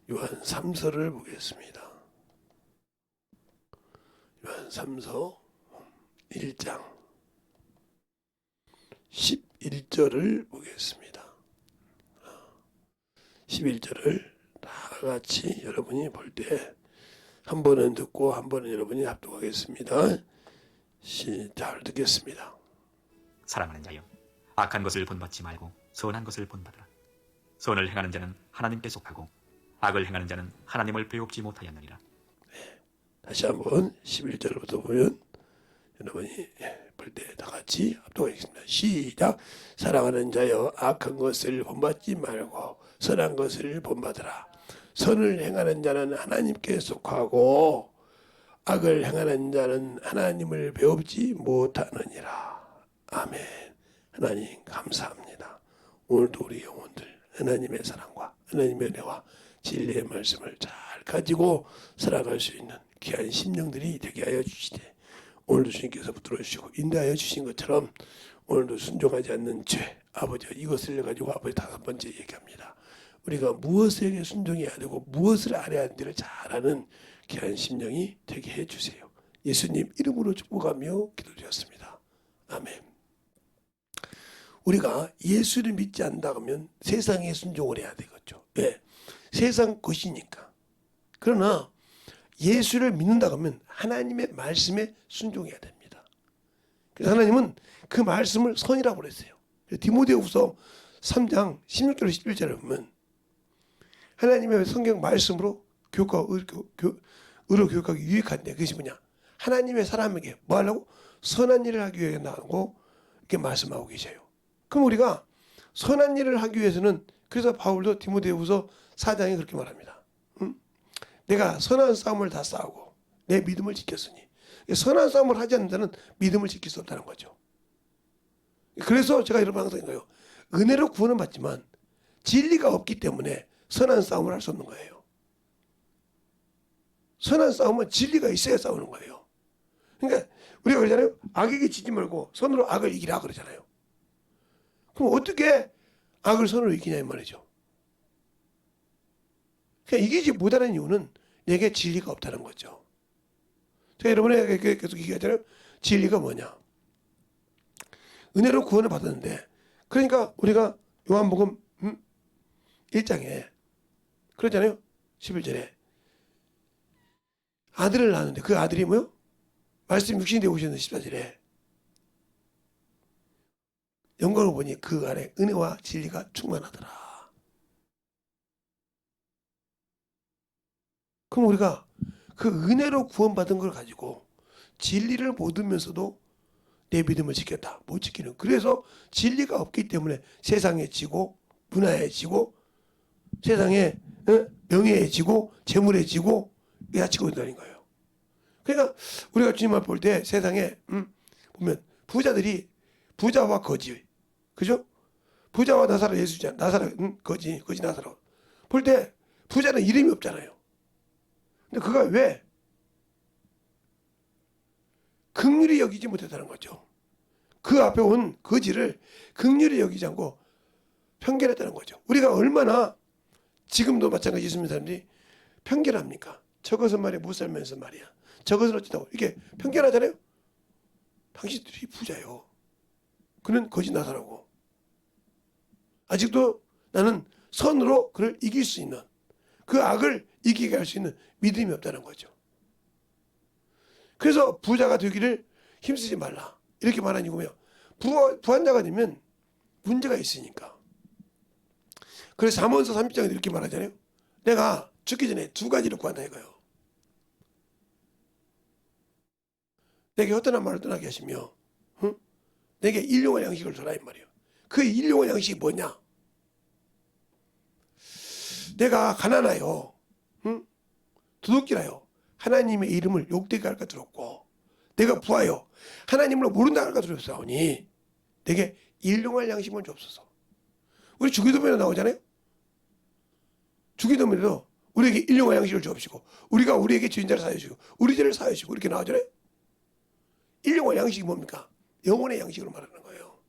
요한 3서를 보겠습니다. 요한 3서 1장 11절을 보겠습니다. 11절을 다 같이 여러분이 볼 때 한 번은 듣고 한 번은 여러분이 합독하겠습니다. 잘 듣겠습니다. 사랑하는 자여, 악한 것을 본받지 말고 선한 것을 본받으라. 선을 행하는 자는 하나님께 속하고 악을 행하는 자는 하나님을 배웁지 못하였느니라. 다시 한번 11절부터 보면 여러분이 볼 때 다 같이 합독하겠습니다. 시작. 사랑하는 자여, 악한 것을 본받지 말고 선한 것을 본받으라. 선을 행하는 자는 하나님께 속하고 악을 행하는 자는 하나님을 배웁지 못하느니라. 아멘. 하나님 감사합니다. 오늘도 우리 영혼들 하나님의 사랑과 하나님의 은혜와 진리의 말씀을 잘 가지고 살아갈 수 있는 귀한 심령들이 되게 하여 주시되, 오늘도 주님께서 붙들어 주시고 인도하여 주신 것처럼 오늘도 순종하지 않는 죄, 아버지가 이것을 가지고 아버지 다섯 번째 얘기합니다. 우리가 무엇에게 순종해야 되고 무엇을 알아야 하는지를 잘 아는 귀한 심령이 되게 해주세요. 예수님 이름으로 축복하며 기도드렸습니다. 아멘. 우리가 예수를 믿지 않는다 하면 세상에 순종을 해야 되겠죠. 왜? 세상 것이니까. 그러나 예수를 믿는다 하면 하나님의 말씀에 순종해야 됩니다. 그래서 하나님은 그 말씀을 선이라고 그랬어요. 디모데후서 3장 16절 11절을 보면 하나님의 성경 말씀으로 의로 교육하기 유익한데, 그것이 뭐냐? 하나님의 사람에게 뭐 하려고? 선한 일을 하기 위해 나오고 이렇게 말씀하고 계셔요. 그럼 우리가 선한 일을 하기 위해서는, 그래서 바울도 디모데후서 4장에 그렇게 말합니다. 내가 선한 싸움을 다 싸우고 내 믿음을 지켰으니, 선한 싸움을 하지 않는 자는 믿음을 지킬 수 없다는 거죠. 그래서 제가 여러분 항상 이거예요. 은혜로 구원은 받지만 진리가 없기 때문에 선한 싸움을 할 수 없는 거예요. 선한 싸움은 진리가 있어야 싸우는 거예요. 그러니까 우리가 그러잖아요. 악에게 지지 말고 선으로 악을 이기라 그러잖아요. 그럼 어떻게 악을 선으로 이기냐 이 말이죠. 그러니까 이기지 못하는 이유는 내게 진리가 없다는 거죠. 제가 여러분에게 계속 얘기하잖아요. 진리가 뭐냐? 은혜로 구원을 받았는데, 그러니까 우리가 요한복음 1장에 그러잖아요. 11절에 아들을 낳았는데 그 아들이 뭐요? 말씀 육신이 되어 오셨는데 14절에 영광을 보니 그 안에 은혜와 진리가 충만하더라. 그럼 우리가 그 은혜로 구원받은 걸 가지고 진리를 못 얻으면서도 내 믿음을 지켰다. 못 지키는. 그래서 진리가 없기 때문에 세상에 지고 문화에 지고 세상에 명예에 지고 재물에 지고 야치고 있다는 거예요. 그러니까 우리가 주님을 볼 때 세상에 보면 부자들이 부자와 거지, 그죠? 부자와 나사로 예수잖아. 나사로 거지 나사로 볼 때 부자는 이름이 없잖아요. 근데 그가 왜 긍휼히 여기지 못했다는 거죠. 그 앞에 온 거지를 긍휼히 여기지 않고 편견했다는 거죠. 우리가 얼마나 지금도 마찬가지 있는 사람들이 편견합니까? 저것은 말이야 못 살면서 말이야. 저것은 어찌다고 이렇게 편견하잖아요. 당신들이 부자요. 그는 거짓 나사라고. 아직도 나는 선으로 그를 이길 수 있는, 그 악을 이기게 할 수 있는 믿음이 없다는 거죠. 그래서 부자가 되기를 힘쓰지 말라. 이렇게 말하는 이유며, 부한자가 되면 문제가 있으니까. 그래서 잠언서 30장에 이렇게 말하잖아요. 내가 죽기 전에 두 가지를 구한다 이거예요. 내게 헛되는 말을 떠나게 하시며, 내게 일용할 양식을 줘라 이 말이에요. 그 일용할 양식이 뭐냐? 내가 가난하여, 두둑질하여 하나님의 이름을 욕되게 할까 들었고, 내가 부하여 하나님을 모른다 할까 들었사오니 내게 일용할 양식을 주옵소서. 우리 주기도문에 나오잖아요. 주기도문에도 우리에게 일용할 양식을 주옵시고 우리가 우리에게 죄인자를 사하여 주시고 우리 죄를 사하여 주시고 이렇게 나오잖아요. 일용할 양식이 뭡니까? 영혼의 양식으로 말하는 거예요.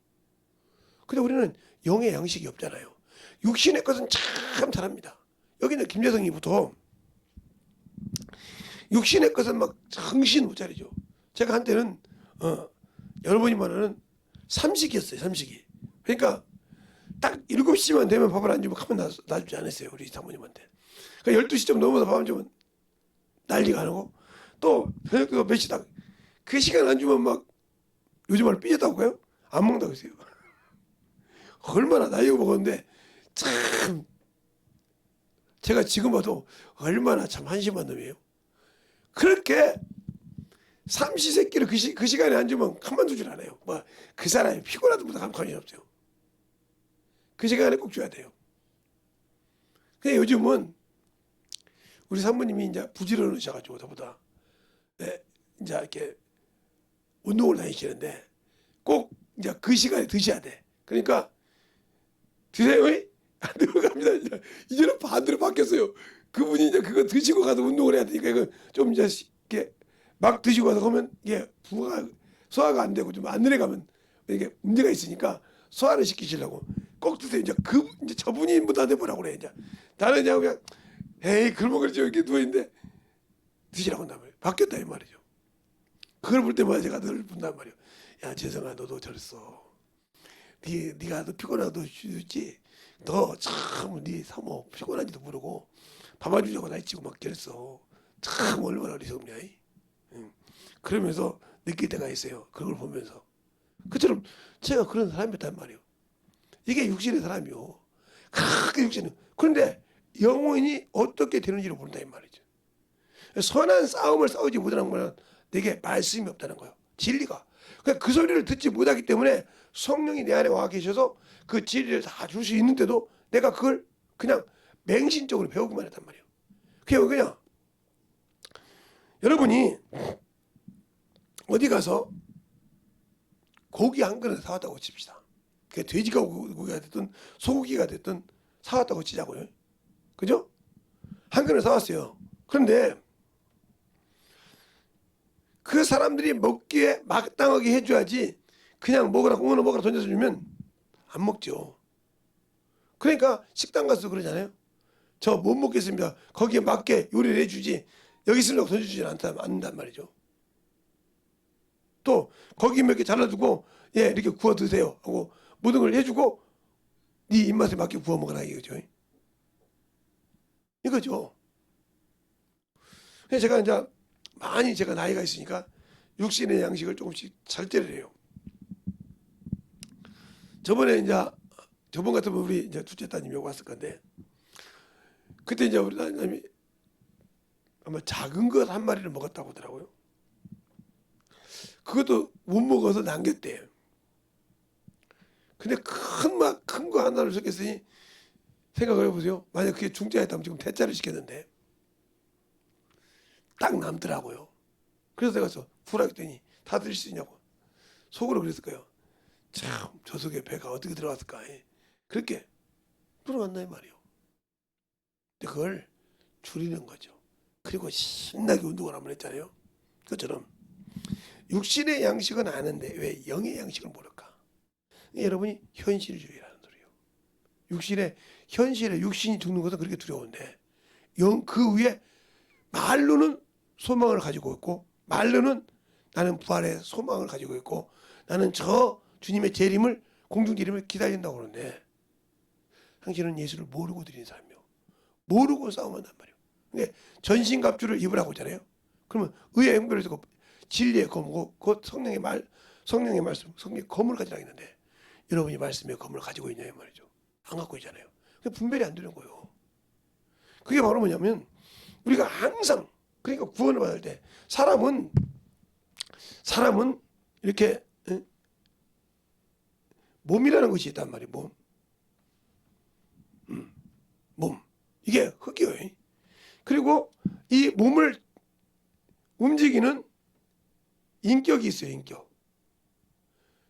근데 우리는 영의 양식이 없잖아요. 육신의 것은 참 잘합니다. 여기는 김여성이부터 육신의 것은 막 정신 못 차리죠. 제가 한때는 여러분이 말하는 삼식이었어요. 삼식이. 그러니까 딱 7시만 되면 밥을 안 주면 가만 놔주지 않았어요. 우리 사모님한테. 그러니까 12시쯤 넘어서 밥 안 주면 난리가 안 하고, 또 저녁도 몇 시 딱 그 시간 안 주면 막 요즘 말 삐졌다고 해요? 안 먹는다고 했어요. 얼마나 나이 먹었는데 참 제가 지금 봐도 얼마나 참 한심한 놈이에요. 그렇게 삼시세끼를 그 시간에 안 주면 가만두질 줄 않아요. 뭐 그 사람이 피곤하든 뭐든 관심이 없어요. 그 시간에 꼭 줘야 돼요. 근데 요즘은 우리 사모님이 이제 부지런하셔가지고 저보다 이제 이렇게 운동을 다니시는데 꼭 이제 그 시간에 드셔야 돼. 그러니까 드세요. 안 들어갑니다. 이제는 반대로 바뀌었어요. 그분이 이제 그거 드시고 가서 운동을 해야 되니까 이거 좀 이제 이렇게 막 드시고 가서 그러면 이게 소화가 안 되고 좀 안 내려가면 이게 문제가 있으니까 소화를 시키시려고 꼭 드세요. 이제 저분이 못하는데 뭐라고 그래. 이제 나는 그냥 에이 그러면 그러죠. 이렇게 누워있는데 드시라고 한단 말이에요. 바뀌었다 이 말이죠. 그걸 볼 때마다 제가 늘 본단 말이에요. 야 재성아 너도 저랬어. 네가 너 피곤하도 쉬지. 너 참 네 사모 피곤한지도 모르고 밥 안 주자고 날치고 막 저랬어. 참 얼마나 어리석냐. 응. 그러면서 느낄 때가 있어요. 그걸 보면서. 그처럼 제가 그런 사람이었단 말이에요. 이게 육신의 사람이요. 크게 육신은. 그런데 영혼이 어떻게 되는지를 모른다 이 말이죠. 선한 싸움을 싸우지 못하는 거는 내게 말씀이 없다는 거예요. 진리가. 그러니까 그 소리를 듣지 못하기 때문에 성령이 내 안에 와 계셔서 그 진리를 다 줄 수 있는데도 내가 그걸 그냥 맹신적으로 배우기만 했단 말이에요. 그냥 여러분이 어디 가서 고기 한 그릇 사왔다고 칩시다. 그게 돼지가 고기가 됐든 소고기가 됐든 사왔다고 치자고요. 그죠? 한 그릇 사왔어요. 그런데 그 사람들이 먹기에 마땅하게 해줘야지 그냥 먹으라 공원에 먹으라 던져서 주면 안 먹죠. 그러니까 식당 가서 그러잖아요. 저 못 먹겠습니다. 거기에 맞게 요리를 해주지 여기 있으려고 던져주지 않는단 말이죠. 또 거기 몇 개 잘라두고 예 이렇게 구워 드세요 하고 모든 걸 해주고 네 입맛에 맞게 구워 먹으라 이거죠. 이거죠. 그래서 제가 이제 많이 제가 나이가 있으니까 육신의 양식을 조금씩 잘 때려요. 저번 같으면 우리 이제 둘째 따님이 왔을 건데 그때 이제 우리 따님이 아마 작은 것 한 마리를 먹었다고 하더라고요. 그것도 못 먹어서 남겼대요. 근데 큰 거 하나를 시켰으니 생각을 해보세요. 만약 그게 중짜였다면 지금 대짜를 시켰는데 딱 남더라고요. 그래서 내가 후라했더니 다 드실 수 있냐고 속으로 그랬을 거예요. 참 저 속에 배가 어떻게 들어갔을까. 그렇게 들어갔나 이 말이에요. 근데 그걸 줄이는 거죠. 그리고 신나게 운동을 한번 했잖아요. 그것처럼 육신의 양식은 아는데 왜 영의 양식을 모를까? 여러분이 현실주의라는 소리예요. 현실에 육신이 죽는 것은 그렇게 두려운데 그 위에 말로는 소망을 가지고 있고 말로는 나는 부활의 소망을 가지고 있고 나는 저 주님의 재림을 공중 재림을 기다린다고 그러는데 당신은 예수를 모르고 드리는 사람이요. 모르고 싸움한단 말이에요. 근데 전신갑주를 입으라고 하잖아요. 그러면 의의 형벌을 쓰고 진리의 검고 곧 성령의 말씀, 성령의 검을 가지라 했는데 여러분이 말씀의 검을 가지고 있냐 이 말이죠. 안 갖고 있잖아요. 분별이 안 되는 거예요. 그게 바로 뭐냐면 우리가 항상 그러니까 구원을 받을 때 사람은 이렇게 몸이라는 것이 있단 말이에요. 몸. 이게 흙이에요. 그리고 이 몸을 움직이는 인격이 있어요. 인격.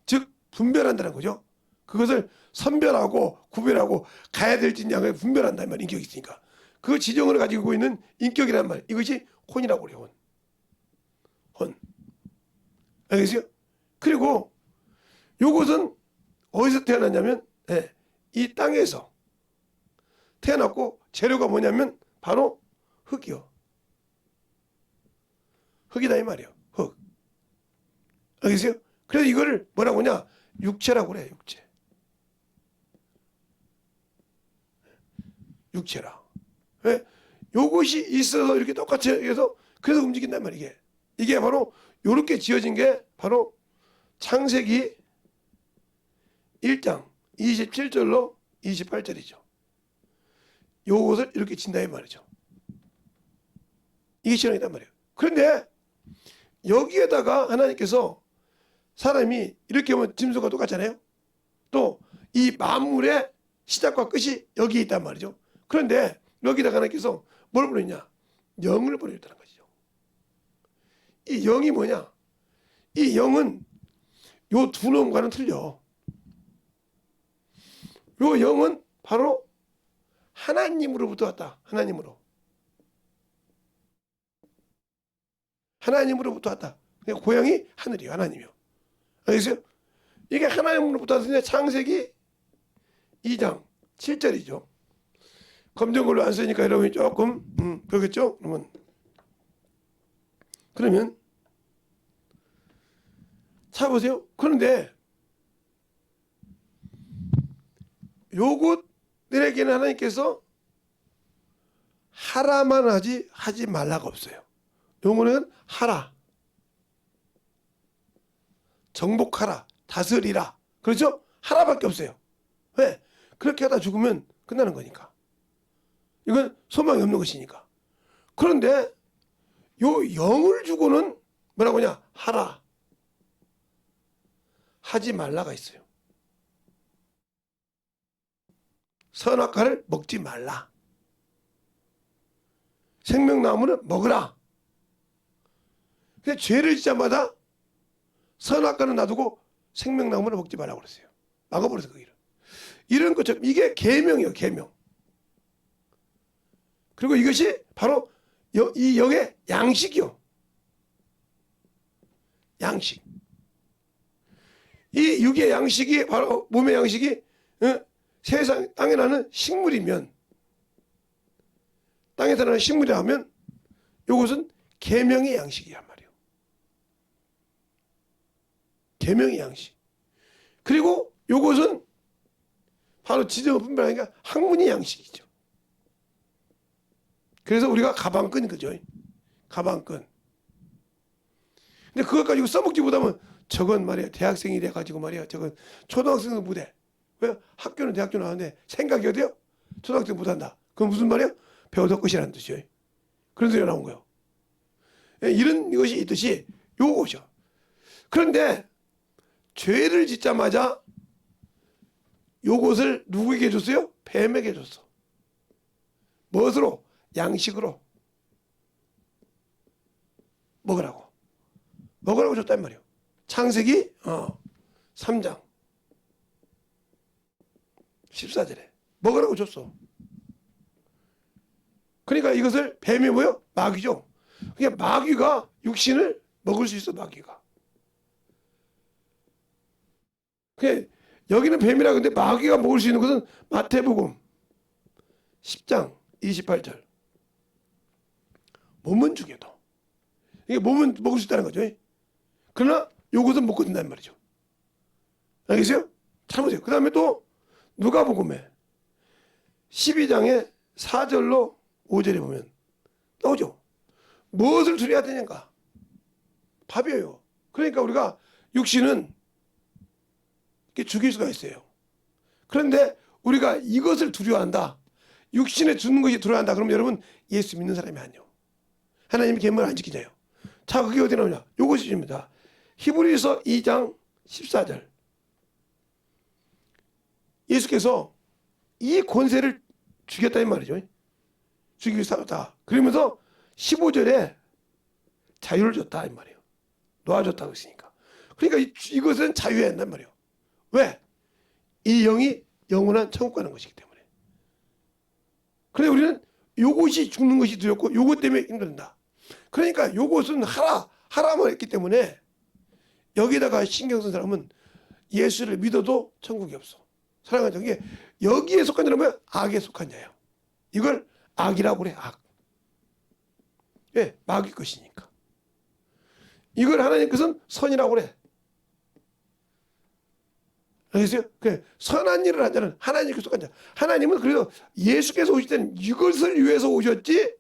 즉 분별한다는 거죠. 그것을 선별하고 구별하고 가야 될 진양을 분별한다는 말 인격이 있으니까 그 지정을 가지고 있는 인격이란 말 이것이 혼이라고 그래요. 혼. 알겠어요? 그리고 요것은 어디서 태어났냐면 이 땅에서 태어났고 재료가 뭐냐면 바로 흙이요. 흙이다 이 말이에요. 흙. 알겠어요? 그래서 이거를 뭐라고 하냐? 육체라고 그래. 육체. 육체라. 왜? 요것이 있어서 이렇게 똑같이 해서 그래서 움직인단 말이에요. 이게 바로 요렇게 지어진 게 바로 창세기 1장 27절로 28절이죠. 요것을 이렇게 진다 이 말이죠. 이게 신앙이단 말이에요. 그런데 여기에다가 하나님께서 사람이 이렇게 하면 짐승과 똑같잖아요. 또 이 만물의 시작과 끝이 여기에 있단 말이죠. 그런데 여기다가 하나님께서 뭘 보냈냐? 영을 보내줬다는 것이죠. 이 영이 뭐냐? 이 영은 요 두 놈과는 틀려. 요 영은 바로 하나님으로부터 왔다. 하나님으로부터 왔다. 그러니까 고향이 하늘이에요. 하나님이요. 알겠어요? 이게 하나님으로부터 왔는데 창세기 2장 7절이죠. 검정 걸로 안 쓰니까 여러분이 조금 그러겠죠? 그러면 찾아보세요. 그런데 요것들에게는 하나님께서 하라만 하지 말라가 없어요. 요거는 하라, 정복하라, 다스리라. 그렇죠? 하라밖에 없어요. 왜? 그렇게 하다 죽으면 끝나는 거니까. 이건 소망이 없는 것이니까. 그런데 요 영을 주고는 뭐라고 하냐? 하라, 하지 말라가 있어요. 선악과를 먹지 말라. 생명나무는 먹으라. 근데 죄를 짓자마자 선악과는 놔두고 생명나무를 먹지 말라고 그랬어요. 막아버렸어요. 그 일은. 이런 것처럼 이게 계명이에요. 계명. 그리고 이것이 바로 이 영의 양식이요. 양식. 이 육의 양식이 바로 몸의 양식이 세상 땅에 나는 식물이면, 땅에서 나는 식물이라면 이것은 계명의 양식이란 말이에요. 계명의 양식. 그리고 이것은 바로 지정을 분별하니까 학문의 양식이죠. 그래서 우리가 가방끈 그죠? 가방끈. 근데 그것 가지고 써먹지 못하면 저건 말이야 대학생이래 가지고 말이야 저건 초등학생도 못해. 왜? 학교는 대학교 나왔는데 생각이 어때요? 초등학생 못한다. 그건 무슨 말이야? 배워서 끝이라는 뜻이에요. 그런 소리가 나온 거예요. 이런 것이 있듯이 요것이요. 그런데 죄를 짓자마자 요것을 누구에게 줬어요? 뱀에게 줬어. 무엇으로? 양식으로. 먹으라고 줬단 말이에요. 창세기 3장 14절에 먹으라고 줬어. 그러니까 이것을 뱀이 뭐예요? 마귀죠. 그러니까 마귀가 육신을 먹을 수 있어. 마귀가. 그러니까 여기는 뱀이라 근데 마귀가 먹을 수 있는 것은 마태복음 10장 28절. 몸은 죽여도. 이게 몸은 먹을 수 있다는 거죠. 그러나 요것은 못 건든다는 말이죠. 알겠어요? 잘 보세요. 그 다음에 또 누가복음에 12장의 4절로 5절에 보면 나오죠. 무엇을 두려워야 되는가? 밥이에요. 그러니까 우리가 육신은 이렇게 죽일 수가 있어요. 그런데 우리가 이것을 두려워한다. 육신에 주는 것이 두려워한다. 그러면 여러분 예수 믿는 사람이 아니에요. 하나님이 계명을 안 지키냐요. 자, 그게 어디 나오냐? 요것이 줍니다. 히브리서 2장 14절. 예수께서 이 권세를 주겠다 이 말이죠. 주기 위해서 살았다. 그러면서 15절에 자유를 줬다 이 말이에요. 놓아줬다고 했으니까. 그러니까 이것은 자유해야 한단 말이에요. 왜? 이 영이 영원한 천국 가는 것이기 때문에. 그런데 우리는 요것이 죽는 것이 두렵고 요것 때문에 힘든다. 그러니까 요것은 하라만 했기 때문에 여기다가 신경 쓴 사람은 예수를 믿어도 천국이 없어. 사랑하는 게 여기에 속한 자는 뭐야? 악에 속한 자예요. 이걸 악이라고 그래. 악. 왜? 마귀 것이니까. 이걸 하나님께서는 선이라고 그래. 알겠어요? 선한 일을 하자는 하나님께서 속한 자. 하나님은 그래서 예수께서 오실 때는 이것을 위해서 오셨지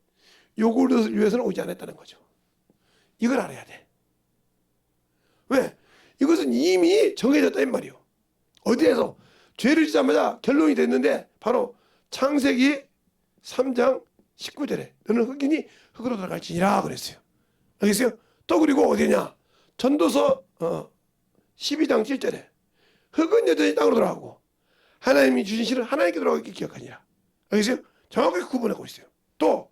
요것을 위해서는 오지 않았다는 거죠. 이걸 알아야 돼. 왜? 이것은 이미 정해졌다는 말이요. 어디에서? 죄를 짓자마자 결론이 됐는데 바로 창세기 3장 19절에 너는 흑인이 흑으로 돌아갈지니라 그랬어요. 알겠어요? 또 그리고 어디냐? 전도서 12장 7절에 흑은 여전히 땅으로 돌아가고 하나님이 주신 실은 하나님께 돌아가기 기억하니라. 알겠어요? 정확하게 구분하고 있어요. 또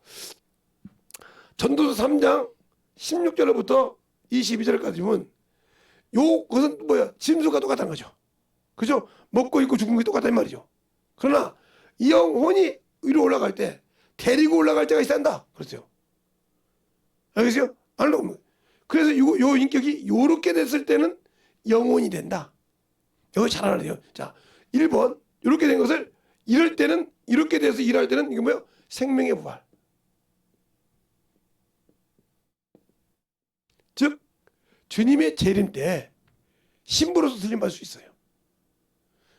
전도서 3장 16절부터 22절까지 보면 요것은 뭐야? 짐승과 똑같다는 거죠. 그죠? 먹고 있고 죽은 게 똑같단 말이죠. 그러나 이 영혼이 위로 올라갈 때 데리고 올라갈 때가 있단다. 그렇죠? 알겠어요? 그래서 요 인격이 요렇게 됐을 때는 영혼이 된다. 이거 잘 알아야 돼요. 자, 1번 이렇게 된 것을 이럴 때는 이렇게 돼서 일할 때는 이게 뭐예요? 생명의 부활. 즉 주님의 재림 때 신부로서 들림받을 수 있어요.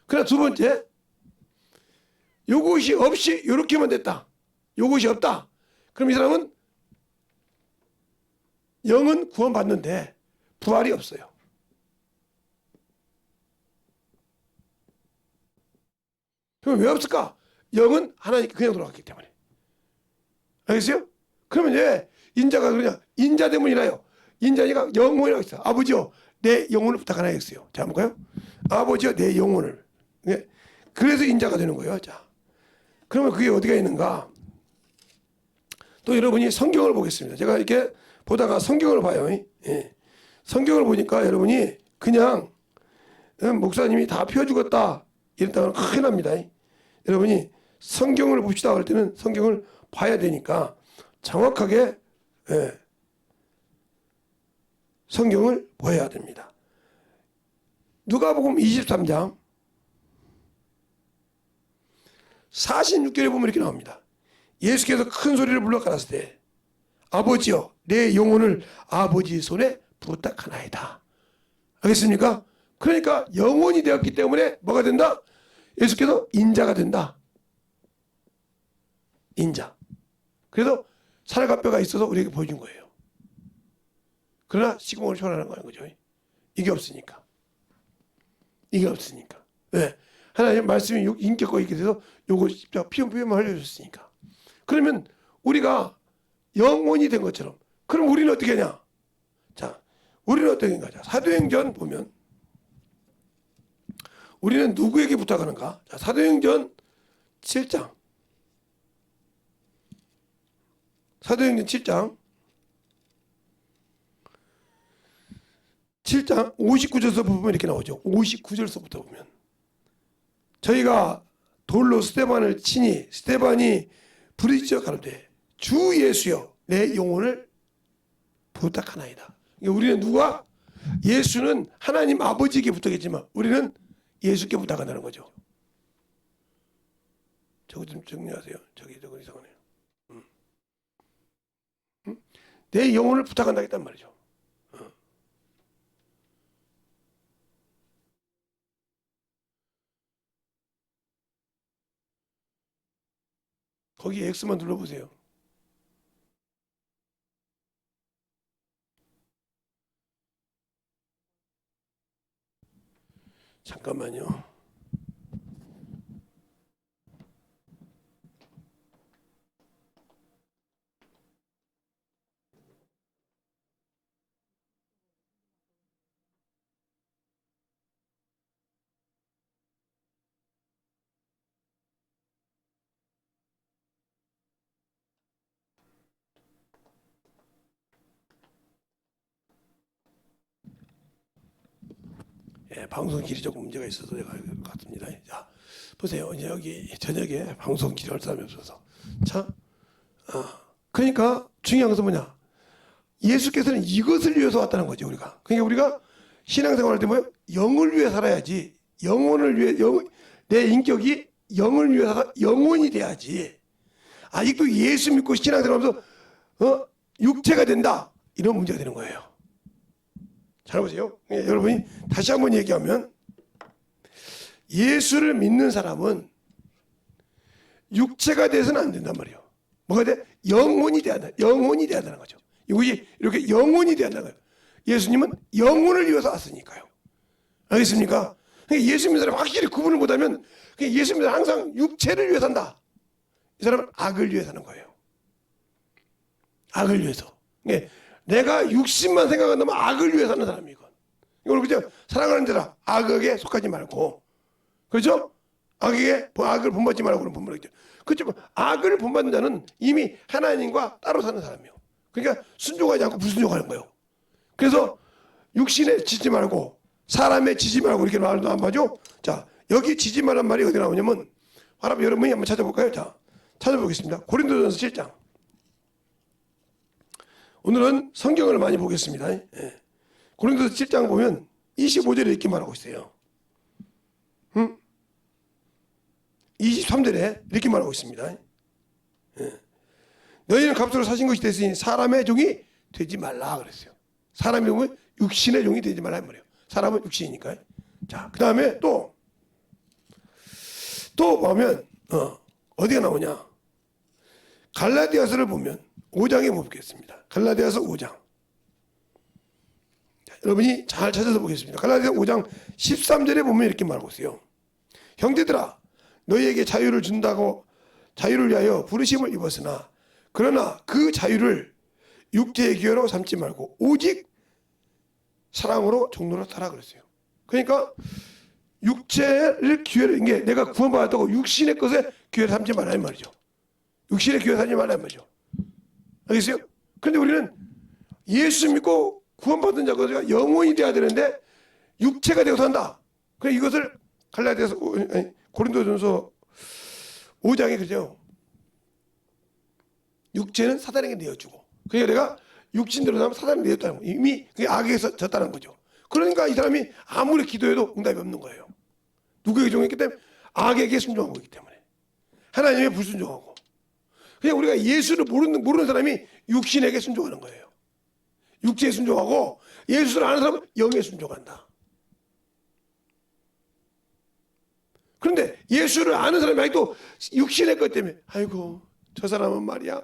그러나 두 번째, 요것이 없이 이렇게만 됐다. 요것이 없다. 그럼 이 사람은 영은 구원받는데 부활이 없어요. 그럼 왜 없을까? 영은 하나님께 그냥 돌아갔기 때문에. 알겠어요? 그러면 왜 인자가 그러냐? 인자됨을 인하여 인자니까 영혼이라고 있어. 아버지요, 내 영혼을 부탁하나겠어요. 자, 볼까요? 아버지요, 내 영혼을. 그래서 인자가 되는 거예요. 자, 그러면 그게 어디가 있는가? 또 여러분이 성경을 보겠습니다. 제가 이렇게 보다가 성경을 봐요. 예. 성경을 보니까 여러분이 그냥 목사님이 다 피워 죽었다 이랬다면 큰일 납니다. 여러분이 성경을 봅시다 할 때는 성경을 봐야 되니까 정확하게 성경을 보아야 됩니다. 누가복음 23장 46절에 보면 이렇게 나옵니다. 예수께서 큰 소리를 불러 가라사대 때 아버지여 내 영혼을 아버지 손에 부탁하나이다. 알겠습니까? 그러니까 영혼이 되었기 때문에 뭐가 된다? 예수께서 인자가 된다. 인자. 그래서 살과 뼈가 있어서 우리에게 보여준 거예요. 그러나 시공을 초월하는 거죠. 이게 없으니까. 이게 없으니까. 왜? 하나님 말씀이 인격과 있게 돼서 요거 피용피용만 알려줬으니까. 그러면 우리가 영혼이 된 것처럼 그럼 우리는 어떻게 하냐? 자, 우리는 어떻게 하냐? 사도행전 보면 우리는 누구에게 부탁하는가? 자, 사도행전 7장. 사도행전 7장 59절서부터 보면 이렇게 나오죠. 59절서부터 보면 저희가 돌로 스데반을 치니 스데반이 부르짖어 가로되 주 예수여 내 영혼을 부탁하나이다. 그러니까 우리는 누가? 예수는 하나님 아버지에게 부탁했지만 우리는 예수께 부탁한다는 거죠. 저거 좀 정리하세요. 저거 이상하네요. 내 영혼을 부탁한다 했단 말이죠. 거기 X만 눌러보세요. 잠깐만요. 예, 방송 길이 조금 문제가 있어서 내가 같습니다. 자, 보세요. 이제 여기 저녁에 방송 길이 할 사람이 없어서. 자, 그러니까 중요한 것은 뭐냐? 예수께서는 이것을 위해서 왔다는 거죠, 우리가. 그러니까 우리가 신앙생활 할 때 뭐예요? 영을 위해 살아야지. 영혼을 위해, 내 인격이 영을 위해 영혼이 돼야지. 아직도 예수 믿고 신앙생활하면서 육체가 된다, 이런 문제가 되는 거예요. 잘 보세요. 여러분이 다시 한번 얘기하면, 예수를 믿는 사람은 육체가 돼서는 안 된단 말이에요. 뭐가 돼? 영혼이 돼야 한다. 영혼이 돼야 한다는 거죠. 이것이 이렇게 영혼이 돼야 한다는 거예요. 예수님은 영혼을 위해서 왔으니까요. 알겠습니까? 그러니까 예수 믿는 사람이 확실히 구분을 못하면, 예수 믿는 사람은 항상 육체를 위해서 산다. 이 사람은 악을 위해 사는 거예요. 악을 위해서. 그러니까 내가 육신만 생각한다면 악을 위해 사는 사람이건. 이걸 그죠? 사랑하는 자라 악에게 속하지 말고, 그렇죠? 악을 본받지 말고 그런 본받죠. 그렇죠? 악을 본받는 자는 이미 하나님과 따로 사는 사람이에요. 그러니까 순종하지 않고 불순종하는 거예요. 그래서 육신에 지지 말고 사람에 지지 말고 이렇게 말도 안 하죠. 자, 여기 지지 말란 말이 어디 나오냐면, 여러분이 한번 찾아볼까요? 자, 찾아보겠습니다. 고린도전서 7장. 오늘은 성경을 많이 보겠습니다. 예. 고린도서 7장 보면 25절에 이렇게 말하고 있어요. 23절에 이렇게 말하고 있습니다. 예. 너희는 값으로 사신 것이 됐으니 사람의 종이 되지 말라 그랬어요. 사람의 종은 육신의 종이 되지 말라 말이에요. 사람은 육신이니까. 자, 그 다음에 또 보면 어디가 나오냐? 갈라디아서를 보면 5장에 보겠습니다. 갈라디아서 5장. 자, 여러분이 잘 찾아서 보겠습니다. 갈라디아서 5장 13절에 보면 이렇게 말하고 있어요. 형제들아, 너희에게 자유를 준다고 자유를 위하여 부르심을 입었으나 그러나 그 자유를 육체의 기회로 삼지 말고 오직 사랑으로 종로로 따라 그랬어요. 그러니까 육체를 기회를, 이게 내가 구원받았다고 육신의 것에 기회를 삼지 말라 이 말이죠. 육신의 기회를 삼지 말라 이 말이죠. 알겠어요? 그런데 우리는 예수 믿고 구원받은 자가 영혼이 돼야 되는데 육체가 되고 산다. 그래서 이것을 갈라디아서 고린도전서 5장에 그죠? 육체는 사단에게 내어주고, 그러니까 내가 육신대로 사면 사단에 내었다는 거예요. 이미 그게 악에서 졌다는 거죠. 그러니까 이 사람이 아무리 기도해도 응답이 없는 거예요. 누구에게 종했기 때문에? 악에게 순종하고 있기 때문에. 하나님에 불순종하고. 그냥 우리가 예수를 모르는 사람이 육신에게 순종하는 거예요. 육체에 순종하고, 예수를 아는 사람은 영에 순종한다. 그런데 예수를 아는 사람이 아직도 육신의 것 때문에, 아이고 저 사람은 말이야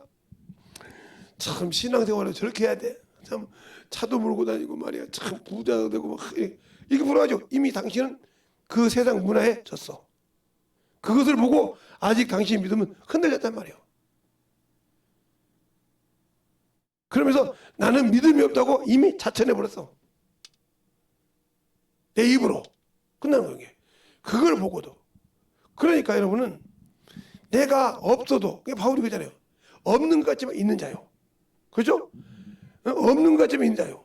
참 신앙생활을 저렇게 해야 돼, 참 차도 몰고 다니고 말이야 참 부자도 되고 막 이렇게 물어가죠. 이미 당신은 그 세상 문화에 졌어. 그것을 보고 아직 당신의 믿음은 흔들렸단 말이에요. 그러면서 나는 믿음이 없다고 이미 자천해버렸어. 내 입으로 끝나는 거예요. 그걸 보고도. 그러니까 여러분은 내가 없어도, 바울이 그러잖아요. 없는 것 같지만 있는 자요. 그렇죠? 없는 것 같지만 있는 자요.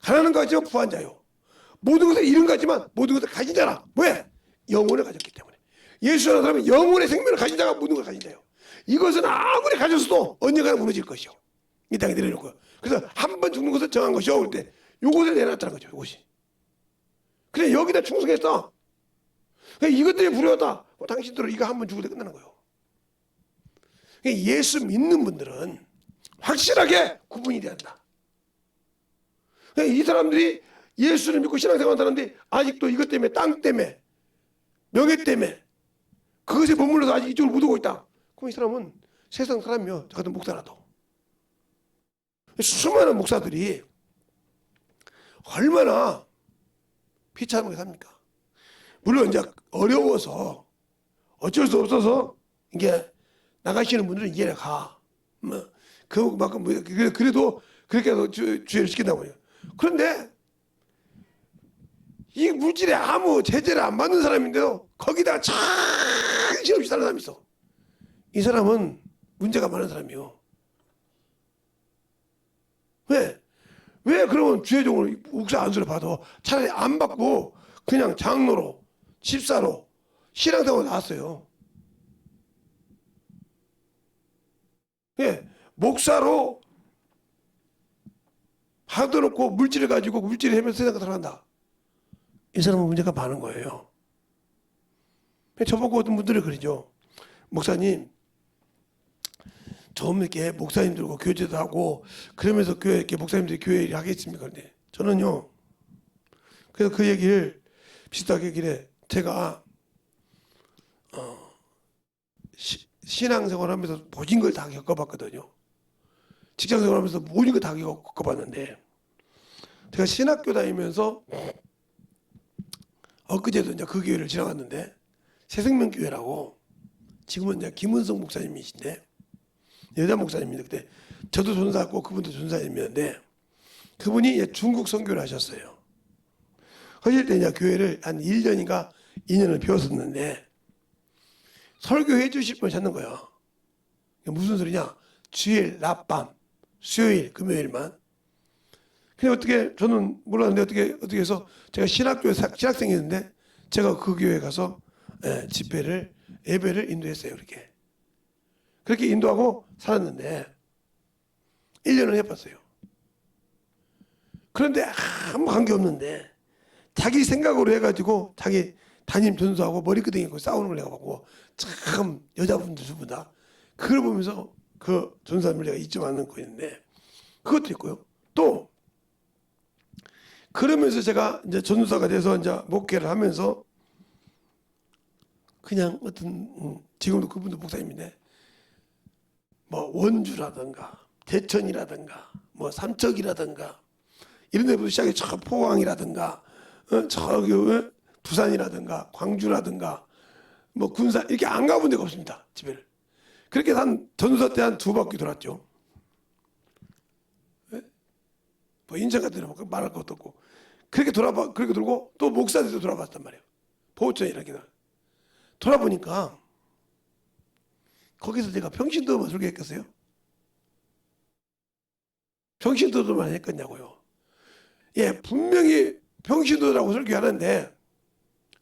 가난한 것 같지만 부한 자요. 모든 것을 잃은 것 같지만 모든 것을 가진 자라. 왜? 영혼을 가졌기 때문에. 예수 하는 사람은 영혼의 생명을 가진 자가 모든 걸 가진 자요. 이것은 아무리 가졌어도 언젠가는 무너질 것이요. 이 땅에 내려놓을 거예요. 그래서 한 번 죽는 것을 정한 것이요. 그럴 때 요것을 내놨다는 거죠. 요것이. 그래 여기다 충성했어. 이것 때문에 부러웠다. 당신들은 이거 한 번 죽을 때 끝나는 거예요. 예수 믿는 분들은 확실하게 구분이 돼야 한다. 이 사람들이 예수를 믿고 신앙생활 하는데 아직도 이것 때문에, 땅 때문에, 명예 때문에 그것에 머물러서 아직 이쪽을 못 오고 있다. 그럼 이 사람은 세상 사람이요. 저 같은 목사라도. 수많은 목사들이 얼마나 비참하게 삽니까? 물론 이제 어려워서 어쩔 수 없어서 이게 나가시는 분들은 이해가 가. 그만큼 그래도 그렇게 해서 주의를 시킨다고 해요. 그런데 이 물질에 아무 제재를 안 받는 사람인데도 거기다가 정신없이 사는 사람이 있어. 이 사람은 문제가 많은 사람이요. 왜? 왜 그러면 주의종으로 묵사 안수를 받아? 차라리 안 받고 그냥 장로로, 집사로 신앙생활 나왔어요. 예, 목사로 받아놓고 물질을 가지고 물질을 하면서 세상을 살아간다. 이 사람은 문제가 많은 거예요. 저보고 어떤 분들이 그러죠. 목사님, 좀 이렇게 목사님들과 교제도 하고 그러면서 교회 이렇게 목사님들이 교회 일 하겠습니까? 근데 저는요. 그래서 그 얘기를 비슷하게 얘기를 해. 제가 신앙생활하면서 모든 걸 다 겪어봤거든요. 직장생활하면서 모든 걸 다 겪어봤는데 제가 신학교 다니면서 엊그제도 이제 그 교회를 지나갔는데 새생명교회라고 지금은 이제 김은성 목사님이신데 여자 목사님인데 그때 저도 전사했고 그분도 전사님이었는데 그분이 중국 선교를 하셨어요. 하실 때 이제 교회를 한 1년인가 2년을 배웠었는데 설교해 주실 분 찾는 거야. 무슨 소리냐? 주일, 낮밤, 수요일, 금요일만. 근데 어떻게 저는 몰랐는데 어떻게 해서 제가 신학교에 신학생이었는데 제가 그 교회 가서 집회를 예배를 인도했어요. 그렇게 인도하고 살았는데 1년을 해봤어요. 그런데 아무 관계 없는데 자기 생각으로 해가지고 자기 담임 전수하고 머리끄댕이 있고 싸우는 걸 내가 보고 참 여자분들 두 분 다 그걸 보면서 그 전사님을 내가 잊지 않고 있는데 그것도 있고요. 또 그러면서 제가 이제 전도사가 돼서 이제 목회를 하면서 그냥 어떤 지금도 그분도 목사님인데 뭐 원주라든가 대천이라든가 뭐 삼척이라든가 이런 데부터 시작해 저 포항이라든가 저기 부산이라든가 광주라든가 뭐 군산 이렇게 안 가본 데가 없습니다. 집회를. 그렇게 한 전도사 때 한 2바퀴 돌았죠. 뭐 인천 같은 데는 말할 것도 없고 그렇게 돌고 또 목사들도 돌아봤단 말이에요. 보호천이라게 돌아보니까 거기서 제가 평신도만 설교했겠어요? 평신도들만 했겠냐고요. 예, 분명히 평신도라고 설교하는데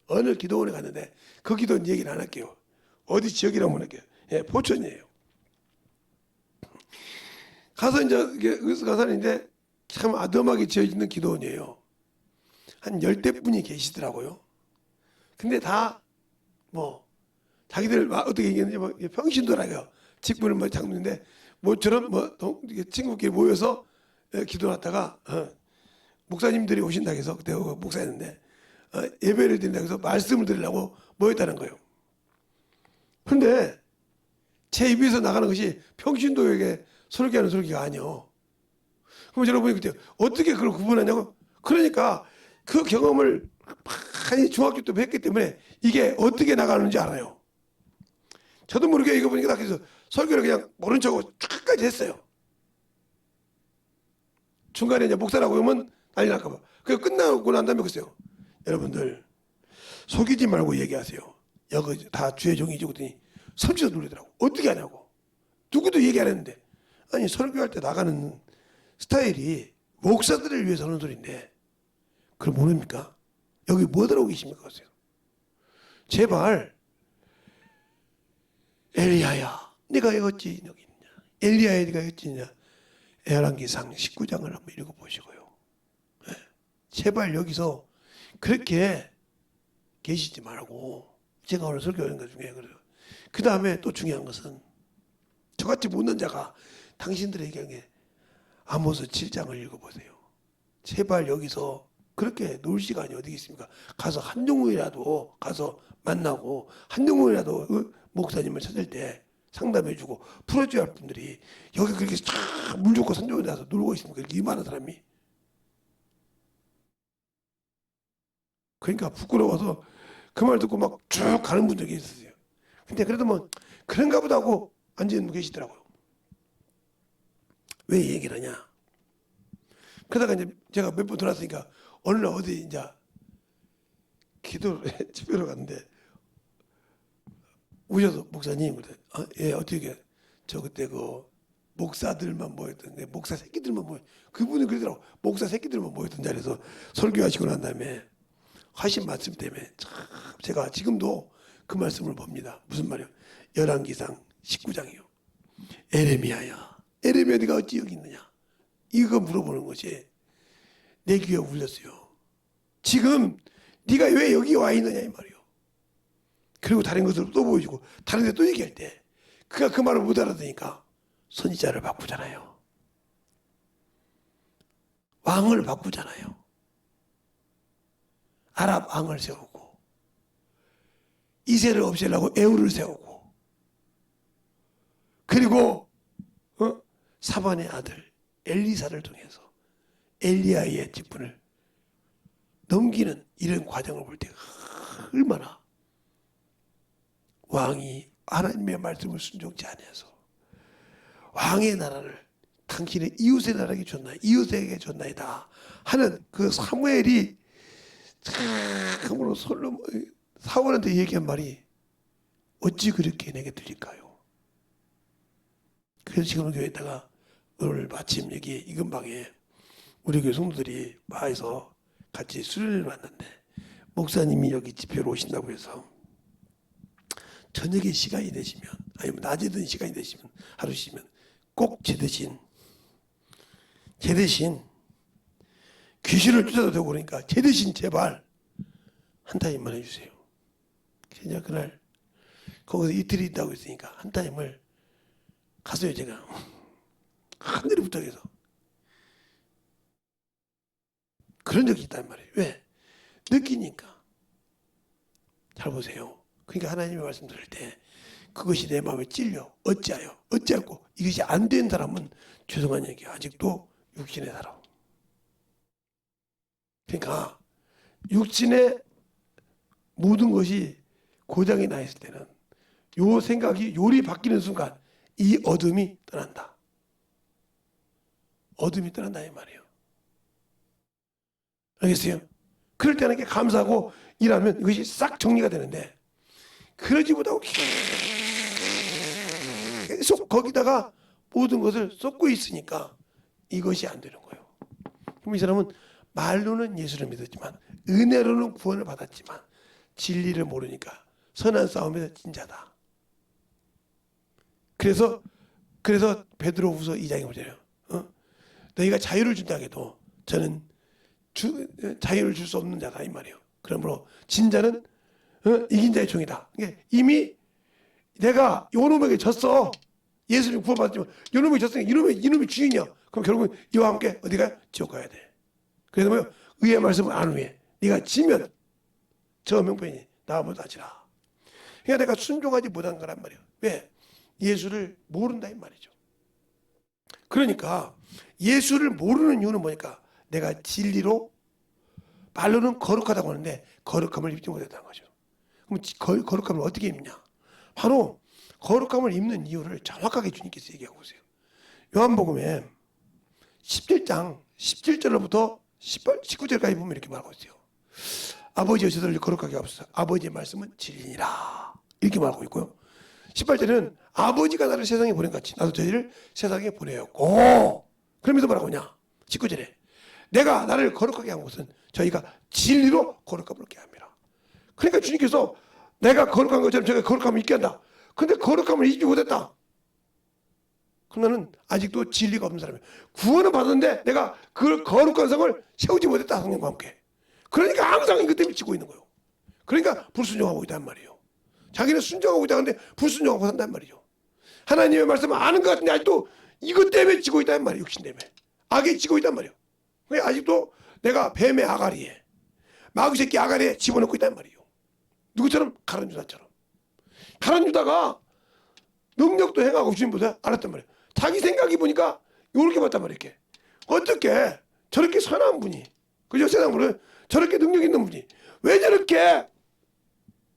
어느 기도원에 갔는데 그 기도원 얘기는 안 할게요. 어디 지역이라고 안 할게요. 예, 포천이에요. 가서 이제 의사 가사는데 참 아담하게 지어있는 기도원이에요. 한 10대분이 계시더라고요. 근데 다 뭐 자기들 어떻게 얘기했는지 뭐 평신도라고요. 직분을 뭐 장로인데 모처럼 뭐 친구끼리 모여서 기도하다가 목사님들이 오신다고 해서 그때 목사였는데 예배를 드린다고 해서 말씀을 드리려고 모였다는 거예요. 그런데 제 입에서 나가는 것이 평신도에게 설교하는 설교가 아니요. 그럼 여러분이 그때 어떻게 그걸 구분하냐고. 그러니까 그 경험을 많이 중학교 때 했기 때문에 이게 어떻게 나가는지 알아요. 저도 모르게 이거 보니까 그래서 설교를 그냥 모른 척하고 쭉까지 했어요. 중간에 이제 목사라고 하면 난리 날까봐. 그래서 끝나고 난 다음에 그랬어요. 여러분들 속이지 말고 얘기하세요. 여기 다 주의 종이죠. 그랬더니 섬치도 놀리더라고. 어떻게 하냐고. 누구도 얘기 안 했는데. 아니 설교할 때 나가는 스타일이 목사들을 위해서 하는 소리인데 그걸 모릅니까? 여기 뭐 들어오고 계십니까? 그러세요. 제발 엘리야야 네가 어찌 여기 있냐. 엘리야야 네가 어찌 있냐. 열왕기상 19장을 한번 읽어보시고요. 네. 제발 여기서 그렇게 계시지 말고 제가 오늘 설교하는 것 중에 그래요. 그 다음에 또 중요한 것은 저같이 못난 자가 당신들에게 아모스 7장을 읽어보세요. 제발 여기서 그렇게 놀 시간이 어디 있습니까? 가서 한정우이라도 가서 만나고 한정우이라도 목사님을 찾을 때 상담해주고 풀어줘야 할 분들이 여기 그렇게 물 좋고 산 좋은 데 가서 놀고 있습니까? 이렇게 이만한 사람이. 그러니까 부끄러워서 그 말 듣고 막 쭉 가는 분들이 있었어요. 근데 그래도 뭐 그런가 보다 하고 앉아있는 분 계시더라고요. 왜 이 얘기를 하냐? 그러다가 이제 제가 몇 번 돌았으니까 어느 날 어디 이제 기도를 집회로 갔는데 오셔서 목사님 그래 예 어떻게 저 그때 그 목사들만 모였던 목사 새끼들만 모여 그분이 그러더라고. 목사 새끼들만 모였던 자리에서 설교하시고 난 다음에 하신 말씀 때문에 참 제가 지금도 그 말씀을 봅니다. 무슨 말이요? 열왕기상 19장이요. 에레미야야 네가 어찌 여기 있느냐. 이거 물어보는 것이 내 귀에 울렸어요. 지금 네가 왜 여기 와 있느냐 이 말이요. 그리고 다른 것을 또 보여주고 다른 데 또 얘기할 때 그가 그 말을 못 알아듣으니까 선지자를 바꾸잖아요. 왕을 바꾸잖아요. 아랍 왕을 세우고 이세를 없애려고 에후를 세우고 그리고 사반의 아들 엘리사를 통해서 엘리야의 직분을 넘기는 이런 과정을 볼 때 얼마나 왕이 하나님의 말씀을 순종치 않아서 왕의 나라를 당신의 이웃의 나라에게 줬나 이웃에게 줬나이다 하는 그 사무엘이 참으로 사울한테 얘기한 말이 어찌 그렇게 내게 들릴까요? 그래서 지금 교회에다가 오늘 마침 여기 이근방에 우리 교회 성도들이 와서 같이 수련을 왔는데 목사님이 여기 집회로 오신다고 해서 저녁에 시간이 되시면 아니면 낮에든 시간이 되시면 하루 쉬면 꼭 제 대신 귀신을 쫓아도 되고 그러니까 제 대신 제발 한 타임만 해주세요. 그냥 그날 거기서 이틀이 있다고 했으니까 한 타임을 가서요 제가 하늘에 부탁해서 그런 적이 있단 말이에요. 왜? 느끼니까. 잘 보세요. 그러니까 하나님의 말씀 들을 때 그것이 내 마음에 찔려 어찌하고 이것이 안 된 사람은 죄송한 얘기 아직도 육신에 살아. 그러니까 육신의 모든 것이 고장이 나 있을 때는 요 생각이 요리 바뀌는 순간 이 어둠이 떠난다. 어둠이 떠난다 이 말이에요. 알겠어요? 그럴 때는 이렇게 감사하고 일하면 이것이 싹 정리가 되는데 그러지 못하고 계속 거기다가 모든 것을 쏟고 있으니까 이것이 안 되는 거예요. 그럼 이 사람은 말로는 예수를 믿었지만 은혜로는 구원을 받았지만 진리를 모르니까 선한 싸움에서 진자다. 그래서 베드로후서 2장에 보잖아요. 너희가 자유를 준다 해도 저는 자유를 줄 수 없는 자다 이 말이에요. 그러므로 진자는 이긴 자의 종이다. 이미 내가 요놈에게 졌어. 예수님 구원받았지만 요놈에게 졌으니까 이놈이 주인이야. 그럼 결국은 이와 함께 어디가 지옥 가야 돼. 그래서 뭐요? 의의 말씀을 안 후에 네가 지면 저 명분이 나보다 하지라. 그러니까 내가 순종하지 못한 거란 말이에요. 왜? 예수를 모른다 이 말이죠. 그러니까 예수를 모르는 이유는 뭐니까 내가 진리로 말로는 거룩하다고 하는데 거룩함을 입지 못했다는 거죠. 그럼 거룩함을 어떻게 입냐? 바로 거룩함을 입는 이유를 정확하게 주님께서 얘기하고 계세요. 요한복음에 17장 17절로부터 19절까지 보면 이렇게 말하고 있어요. 아버지여 저들을 거룩하게 하옵소서. 아버지의 말씀은 진리니라. 이렇게 말하고 있고요. 18절에는 아버지가 나를 세상에 보낸 같이 나도 저희를 세상에 보내었고 그러면서 뭐라고 하냐? 19절에 내가 나를 거룩하게 한 것은 저희가 진리로 거룩함을 얻게 합니다. 그러니까 주님께서 내가 거룩한 것처럼 저희가 거룩함을 잊게 한다. 근데 거룩함을 잊지 못했다. 그럼 나는 아직도 진리가 없는 사람이야. 구원을 받았는데 내가 그 거룩한 성을 세우지 못했다. 성령과 함께. 그러니까 항상 이것 때문에 지고 있는 거예요. 그러니까 불순종하고 있단 말이에요. 자기는 순종하고 있다는데 불순종하고 산단 말이죠. 하나님의 말씀을 아는 것 같은데 아직도 이것 때문에 지고 있단 말이에요. 육신 때문에. 악에 지고 있단 말이에요. 아직도 내가 뱀의 아가리에 마귀 새끼 아가리에 집어넣고 있단 말이에요. 누구처럼? 가룟 유다처럼. 가룟 유다가 능력도 행하고 주님보다 알았단 말이에요. 자기 생각이 보니까 이렇게 봤단 말이에요. 이렇게. 어떻게 저렇게 선한 분이 그죠? 세상으로 저렇게 능력 있는 분이 왜 저렇게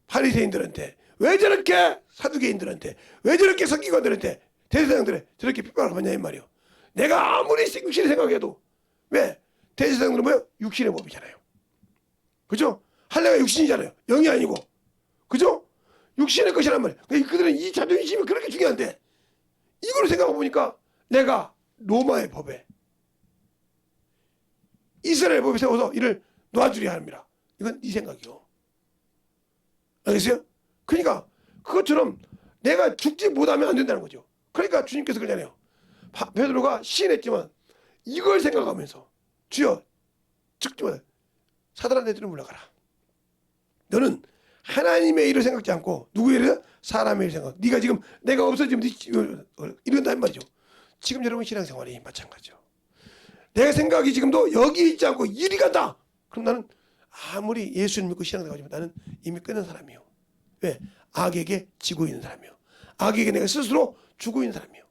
바리새인들한테 왜 저렇게 사두개인들한테 왜 저렇게 서기관들한테 대제사장들에 저렇게 핍박을 받냐 이 말이에요. 내가 아무리 육신의 생각해도 왜? 대제사장들은 뭐예요? 육신의 법이잖아요. 그죠? 할례가 육신이잖아요. 영이 아니고. 그죠? 육신의 것이란 말이에요. 그러니까 그들은 이 자존심이 그렇게 중요한데 이걸 생각해 보니까 내가 로마의 법에 이스라엘 법에 세워서 이를 놔주려 합니다. 이건 네 생각이요. 알겠어요? 그러니까 그것처럼 내가 죽지 못하면 안 된다는 거죠. 그러니까 주님께서 그러잖아요. 베드로가 시인했지만 이걸 생각하면서 주여 죽지 못해 사단한테 들어 물러가라. 너는 하나님의 일을 생각지 않고 누구의 일을? 사람의 일을 생각. 네가 지금 내가 없어지면 이런다 한 말이죠. 지금 여러분 신앙생활이 마찬가지죠. 내 생각이 지금도 여기 있지 않고 이리 간다. 그럼 나는 아무리 예수를 믿고 신앙생활하지만 나는 이미 끝난 사람이에요. 왜? 악에게 지고 있는 사람이에요. 악에게 내가 스스로 주고 있는 사람이에요.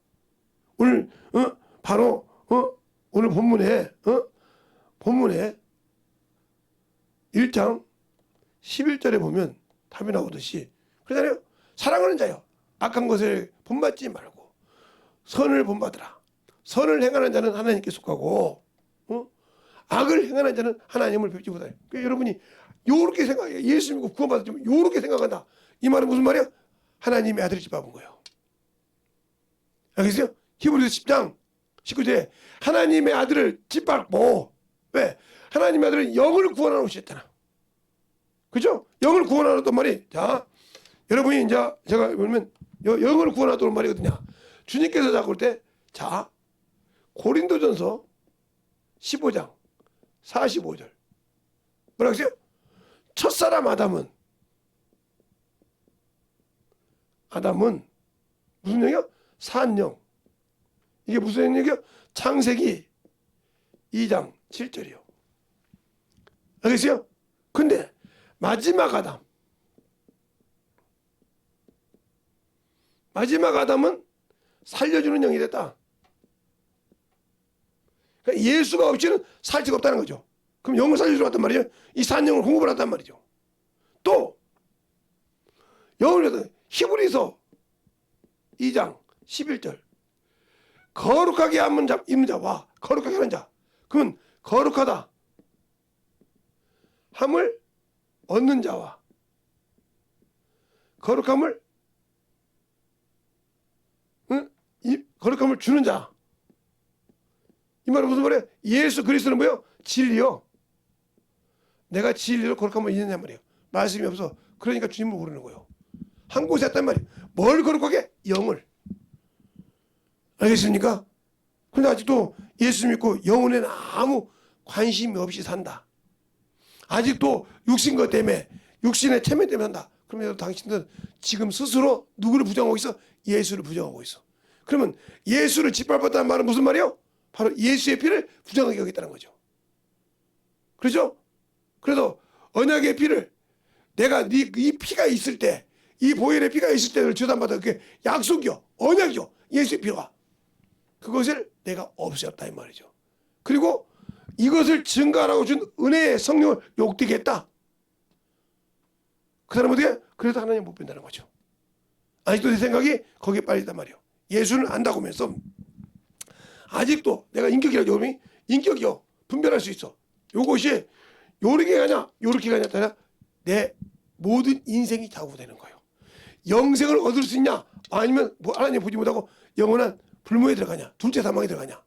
오늘 바로 오늘 본문에 1장 11절에 보면 답이 나오듯이 그러잖아요. 사랑하는 자여 악한 것을 본받지 말고 선을 본받으라. 선을 행하는 자는 하나님께 속하고 악을 행하는 자는 하나님을 뵙지 못하요. 그러니까 여러분이 요렇게 생각해요. 예수 믿고 구원받았지만 요렇게 생각한다. 이 말은 무슨 말이야? 하나님의 아들을 짓밟은 거예요. 알겠어요? 히브리서 10장 19절에 하나님의 아들을 짓밟고 왜? 하나님의 아들은 영을 구원하러 오셨잖아. 그죠? 영을 구원하러 온 말이 자 여러분이 이제 제가 보면 영을 구원하러 온 말이거든요. 주님께서 자꾸 올 때 자 고린도전서 15장 45절 뭐라고 했어요? 첫사람 아담은 무슨 영이야? 산영. 이게 무슨 얘기야? 창세기 2장 7절이요. 알겠어요? 근데 마지막 아담은 살려주는 영이 됐다. 그러니까 예수가 없이는 살 수가 없다는 거죠. 그럼 영을 살려주러 갔단 말이죠. 이 산영을 공급을 한단 말이죠. 또 영을 히브리서 2장 11절 거룩하게 입는 자와 거룩하게 하는 자 그건 거룩하다 함을 얻는 자와 거룩함을 거룩함을 주는 자. 이 말은 무슨 말이에요? 예수 그리스도는 뭐예요? 진리요. 내가 진리로 거룩함을 있느냐 말이에요. 말씀이 없어. 그러니까 주님을 모르는 거예요. 한 곳에 왔단 말이에요. 뭘 거룩하게? 영을. 알겠습니까? 그런데 아직도 예수 믿고 영혼에는 아무 관심이 없이 산다. 아직도 육신 것 때문에 육신의 체면 때문에 산다. 그러면 당신들은 지금 스스로 누구를 부정하고 있어? 예수를 부정하고 있어. 그러면 예수를 짓밟았다는 말은 무슨 말이에요? 바로 예수의 피를 부정하게 여겼다는 거죠. 그렇죠? 그래서 언약의 피를 내가 이 피가 있을 때, 이 보혈의 피가 있을 때를 주단받아 그게 약속이요, 언약이요, 예수의 피가 그것을 내가 없애었다 이 말이죠. 그리고 이것을 증가하라고 준 은혜의 성령을 욕되게 했다. 그 사람은 어떻게? 그래서 하나님 못 뵌다는 거죠. 아직도 내 생각이 거기에 빠져있단 말이에요. 예수는 안다고 하면서 아직도 내가 인격이라고 하면 인격이요 분별할 수 있어. 요것이 요렇게 가냐 요렇게 가냐 따라 내 모든 인생이 좌우되는 거예요. 영생을 얻을 수 있냐 아니면 뭐 하나님 보지 못하고 영원한 불모에 들어가냐 둘째 사망에 들어가냐.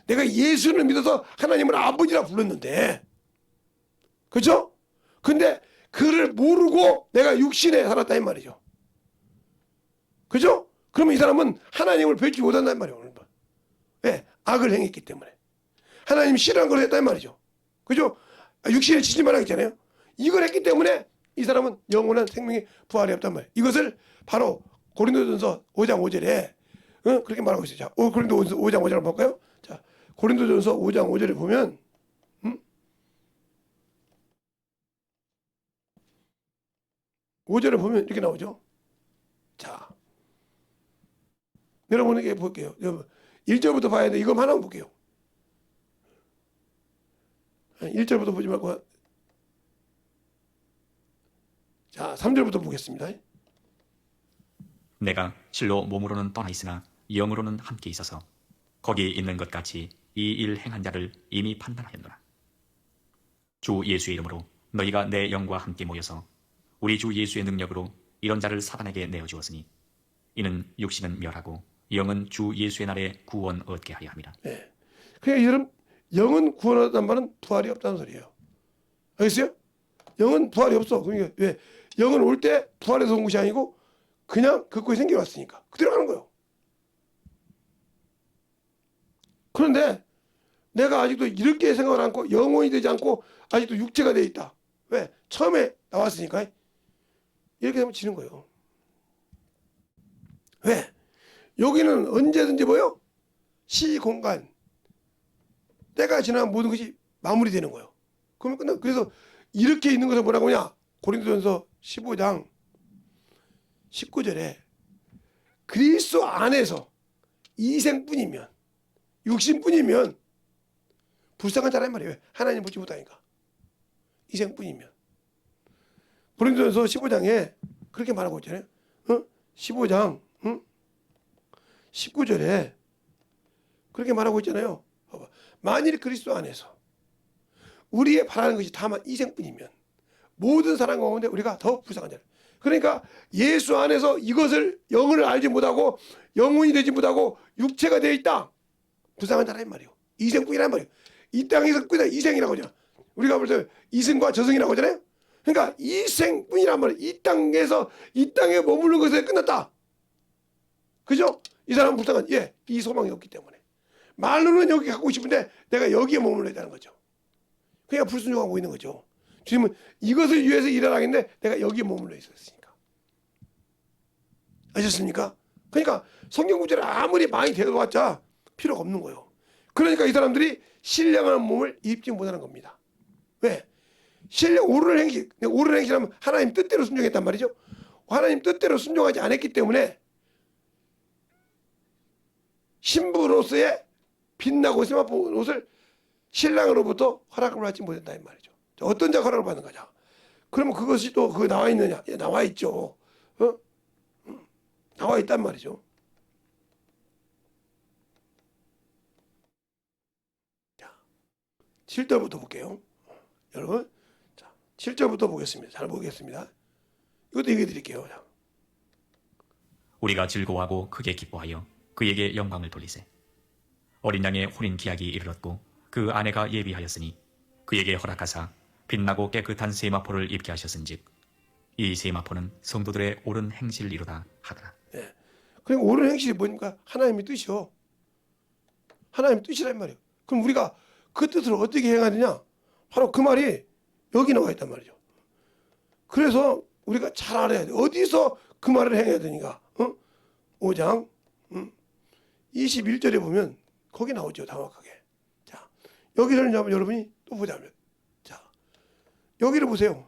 내가 예수를 믿어서 하나님을 아버지라 불렀는데 그렇죠? 근데 그를 모르고 내가 육신에 살았다 이 말이죠. 그죠? 그러면 이 사람은 하나님을 뵙지 못한단 말이에요. 왜? 악을 행했기 때문에. 하나님 싫어한 걸 했단 말이죠. 그죠? 육신에 치지 말라 했잖아요. 이걸 했기 때문에 이 사람은 영원한 생명의 부활이 없단 말이에요. 이것을 바로 고린도전서 5장 5절에 그렇게 말하고 있어요. 자, 고린도전서 5장 5절을 볼까요? 자, 고린도전서 5장 5절에 보면 5절에 보면 이렇게 나오죠. 자, 여러분에게 볼게요. 여러분 1절부터 봐야 돼. 이거 하나만 볼게요. 1절부터 보지 말고 자 3절부터 보겠습니다. 내가 실로 몸으로는 떠나 있으나 영으로는 함께 있어서 거기 있는 것 같이 이 일 행한 자를 이미 판단하였노라. 주 예수의 이름으로 너희가 내 영과 함께 모여서 우리 주 예수의 능력으로 이런 자를 사단에게 내어주었으니 이는 육신은 멸하고 영은 주 예수의 날에 구원 얻게 하려 함이라. 네. 그러니까 여러분 영은 구원하다는 말은 부활이 없다는 소리예요. 알겠어요? 영은 부활이 없어. 그러니까 왜? 영은 올 때 부활해서 온 것이 아니고 그냥 그거에 생겨왔으니까 그대로 가는 거예요. 그런데 내가 아직도 이렇게 생각을 않고 영혼이 되지 않고 아직도 육체가 돼 있다. 왜? 처음에 나왔으니까 이렇게 되면 지는 거예요. 왜? 여기는 언제든지 뭐요? 시공간 때가 지나면 모든 것이 마무리되는 거예요. 그러면 끝나. 그래서 이렇게 있는 것을 뭐라고 하냐? 고린도전서 15장 19절에 그리스도 안에서 이생뿐이면, 육신뿐이면 불쌍한 자란 말이에요. 하나님 보지 못하니까. 이생뿐이면. 고린도전서 15장에 그렇게 말하고 있잖아요. 15장 19절에 그렇게 말하고 있잖아요. 봐봐. 만일 그리스도 안에서 우리의 바라는 것이 다만 이생뿐이면 모든 사람 가운데 우리가 더 불쌍한 자라. 그러니까 예수 안에서 이것을 영을 알지 못하고 영혼이 되지 못하고 육체가 되어 있다. 불쌍한 자라 이 말이에요. 이생뿐이란 말이에요. 이 땅에서 끝나 이생이라고 하잖아. 우리가 볼 때 이승과 저승이라고 하잖아요. 그러니까 이생뿐이란 말이에요. 이 땅에서 이 땅에 머무르는 것에 끝났다. 그죠? 이 사람은 불쌍한, 이 소망이 없기 때문에. 말로는 여기 갖고 싶은데 내가 여기에 머물러야 되는 거죠. 그러니까 불순종하고 있는 거죠. 주님은 이것을 위해서 일하라겠는데 내가 여기에 머물러 있었으니까. 아셨습니까? 그러니까 성경 구절을 아무리 많이 대봐봤자 필요가 없는 거예요. 그러니까 이 사람들이 신령한 몸을 입지 못하는 겁니다. 왜? 옳은 행실하면 하나님 뜻대로 순종했단 말이죠. 하나님 뜻대로 순종하지 않았기 때문에 신부로서의 빛나고 세마포 옷을 신랑으로부터 허락을 받지 못한다 이 말이죠. 어떤 자가 허락을 받는 거냐? 그러면 그것이 또 그거 나와 있느냐? 나와 있죠. 나와 있단 말이죠. 자, 7절부터 볼게요. 여러분, 자, 7절부터 보겠습니다. 잘 보겠습니다. 이것도 얘기해 드릴게요. 자. 우리가 즐거워하고 크게 기뻐하여 그에게 영광을 돌리세. 어린 양의 혼인 기약이 이르렀고 그 아내가 예비하였으니 그에게 허락하사 빛나고 깨끗한 세마포를 입게 하셨은즉 이 세마포는 성도들의 옳은 행실이로다 하더라. 예. 그러니까 옳은 행실이 뭐니까 하나님의 뜻이요. 하나님의 뜻이란 말이에요. 그럼 우리가 그 뜻을 어떻게 행하느냐? 바로 그 말이 여기 나와 있단 말이죠. 그래서 우리가 잘 알아야 돼. 어디서 그 말을 행해야 되니까. 5장 21절에 보면 거기 나오죠. 정확하게. 자, 여기를 여러분이 또 보자면, 자, 여기를 보세요.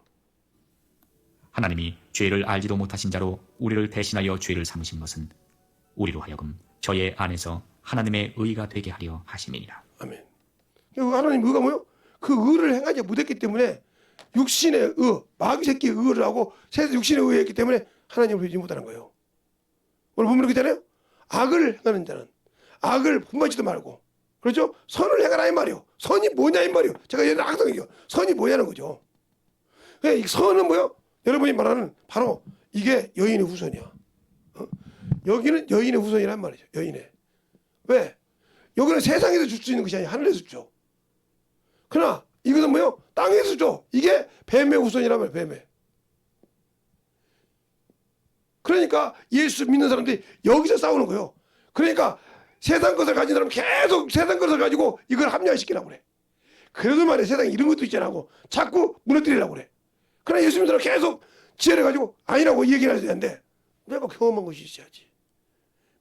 하나님이 죄를 알지도 못하신 자로 우리를 대신하여 죄를 삼으신 것은 우리로 하여금 저의 안에서 하나님의 의가 되게 하려 하심이니라. 아멘. 하나님 의가 뭐요? 그 의를 행하지 못했기 때문에 육신의 의, 마귀 새끼의 의를 하고 세상 육신의 의에 했기 때문에 하나님을 믿지 못하는 거예요. 오늘 보면 그렇잖아요. 악을 행하는 자는 악을 본받지도 말고, 그렇죠? 선을 행하라 이 말이요. 선이 뭐냐 이 말이요. 제가 얘는 항상 얘기해요. 선이 뭐냐는 거죠. 이 선은 뭐요? 여러분이 말하는 바로 이게 여인의 후손이야. 여기는 여인의 후손이란 말이죠. 여인의. 왜? 여기는 세상에서 줄 수 있는 것이 아니라 하늘에서 주죠. 그러나 이것은 뭐요? 땅에서 줘. 이게 뱀의 후손이란 말이에요. 뱀의. 그러니까 예수 믿는 사람들이 여기서 싸우는 거예요. 그러니까 세상 것을 가진 사람은 계속 세상 것을 가지고 이걸 합리화시키라고 그래. 그래도 말이야, 세상에 이런 것도 있잖아 하고 자꾸 무너뜨리려고 그래. 그러나 예수 믿는 사람은 계속 지혜를 가지고 아니라고 얘기를 해야 되는데 내가 경험한 것이 있어야지.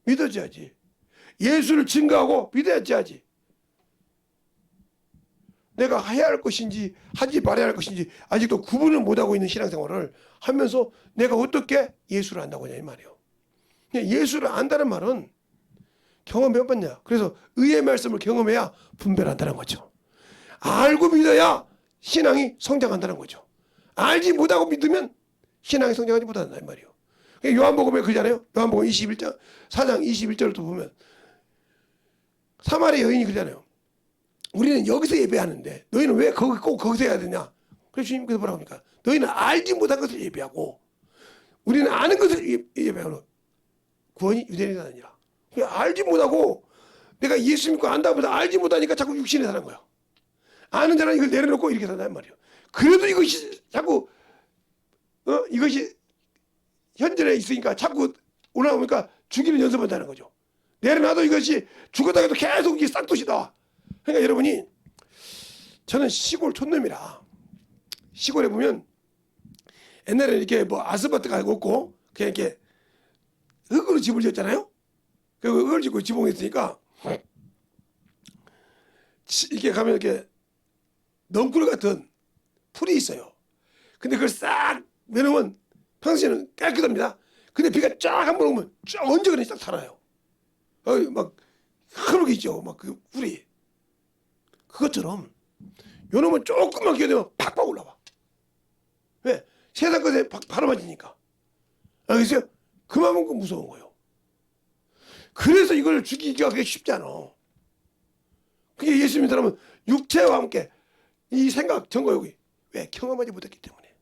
믿어줘야지. 예수를 증거하고 믿어야지. 내가 해야 할 것인지 하지 말아야 할 것인지 아직도 구분을 못하고 있는 신앙생활을 하면서 내가 어떻게 예수를 안다고 하냐 이 말이에요. 예수를 안다는 말은 경험해봤냐. 그래서 의의 말씀을 경험해야 분별한다는 거죠. 알고 믿어야 신앙이 성장한다는 거죠. 알지 못하고 믿으면 신앙이 성장하지 못한다 이 말이에요. 요한복음에 그러잖아요. 요한복음 21장 4장 21절을 또 보면 사마리아 여인이 그러잖아요. 우리는 여기서 예배하는데 너희는 왜 꼭 거기서 해야 되냐? 그래서 주님께서 뭐라고 합니까? 너희는 알지 못한 것을 예배하고 우리는 아는 것을 예배하고 구원이 유대인이 아니라. 알지 못하고 내가 예수 믿고 안다고 해서 알지 못하니까 자꾸 육신에 사는 거야. 아는 자는 이걸 내려놓고 이렇게 산단 말이에요. 그래도 이것이 자꾸 이것이 현존에 있으니까 자꾸 올라오니까 죽이는 연습한다는 거죠. 내려놔도 이것이 죽었다 해도 계속 이게 싹둑이 나와. 그러니까 여러분이 저는 시골 촌놈이라 시골에 보면 옛날에 이렇게 뭐 아스팔트가 없고 그냥 이렇게 흙으로 집을 지었잖아요. 그 흙을 짓고 지붕에 있으니까 이렇게 가면 이렇게 넝쿨 같은 풀이 있어요. 근데 그걸 싹 내놓으면 평소에는 깨끗합니다. 근데 비가 쫙 한 번 오면 쫙 언제그러니 딱 살아요. 막 흐르게 있죠. 막 그 풀이. 그것처럼 요놈은 조금만 기어되면 팍팍 올라와. 왜? 세상 것에 바로 맞으니까. 알겠어요? 그만큼 무서운 거예요. 그래서 이걸 죽이기가 그게 쉽지 않아. 그게 예수 믿는 사람은 육체와 함께 이 생각, 전거 여기. 왜? 경험하지 못했기 때문에.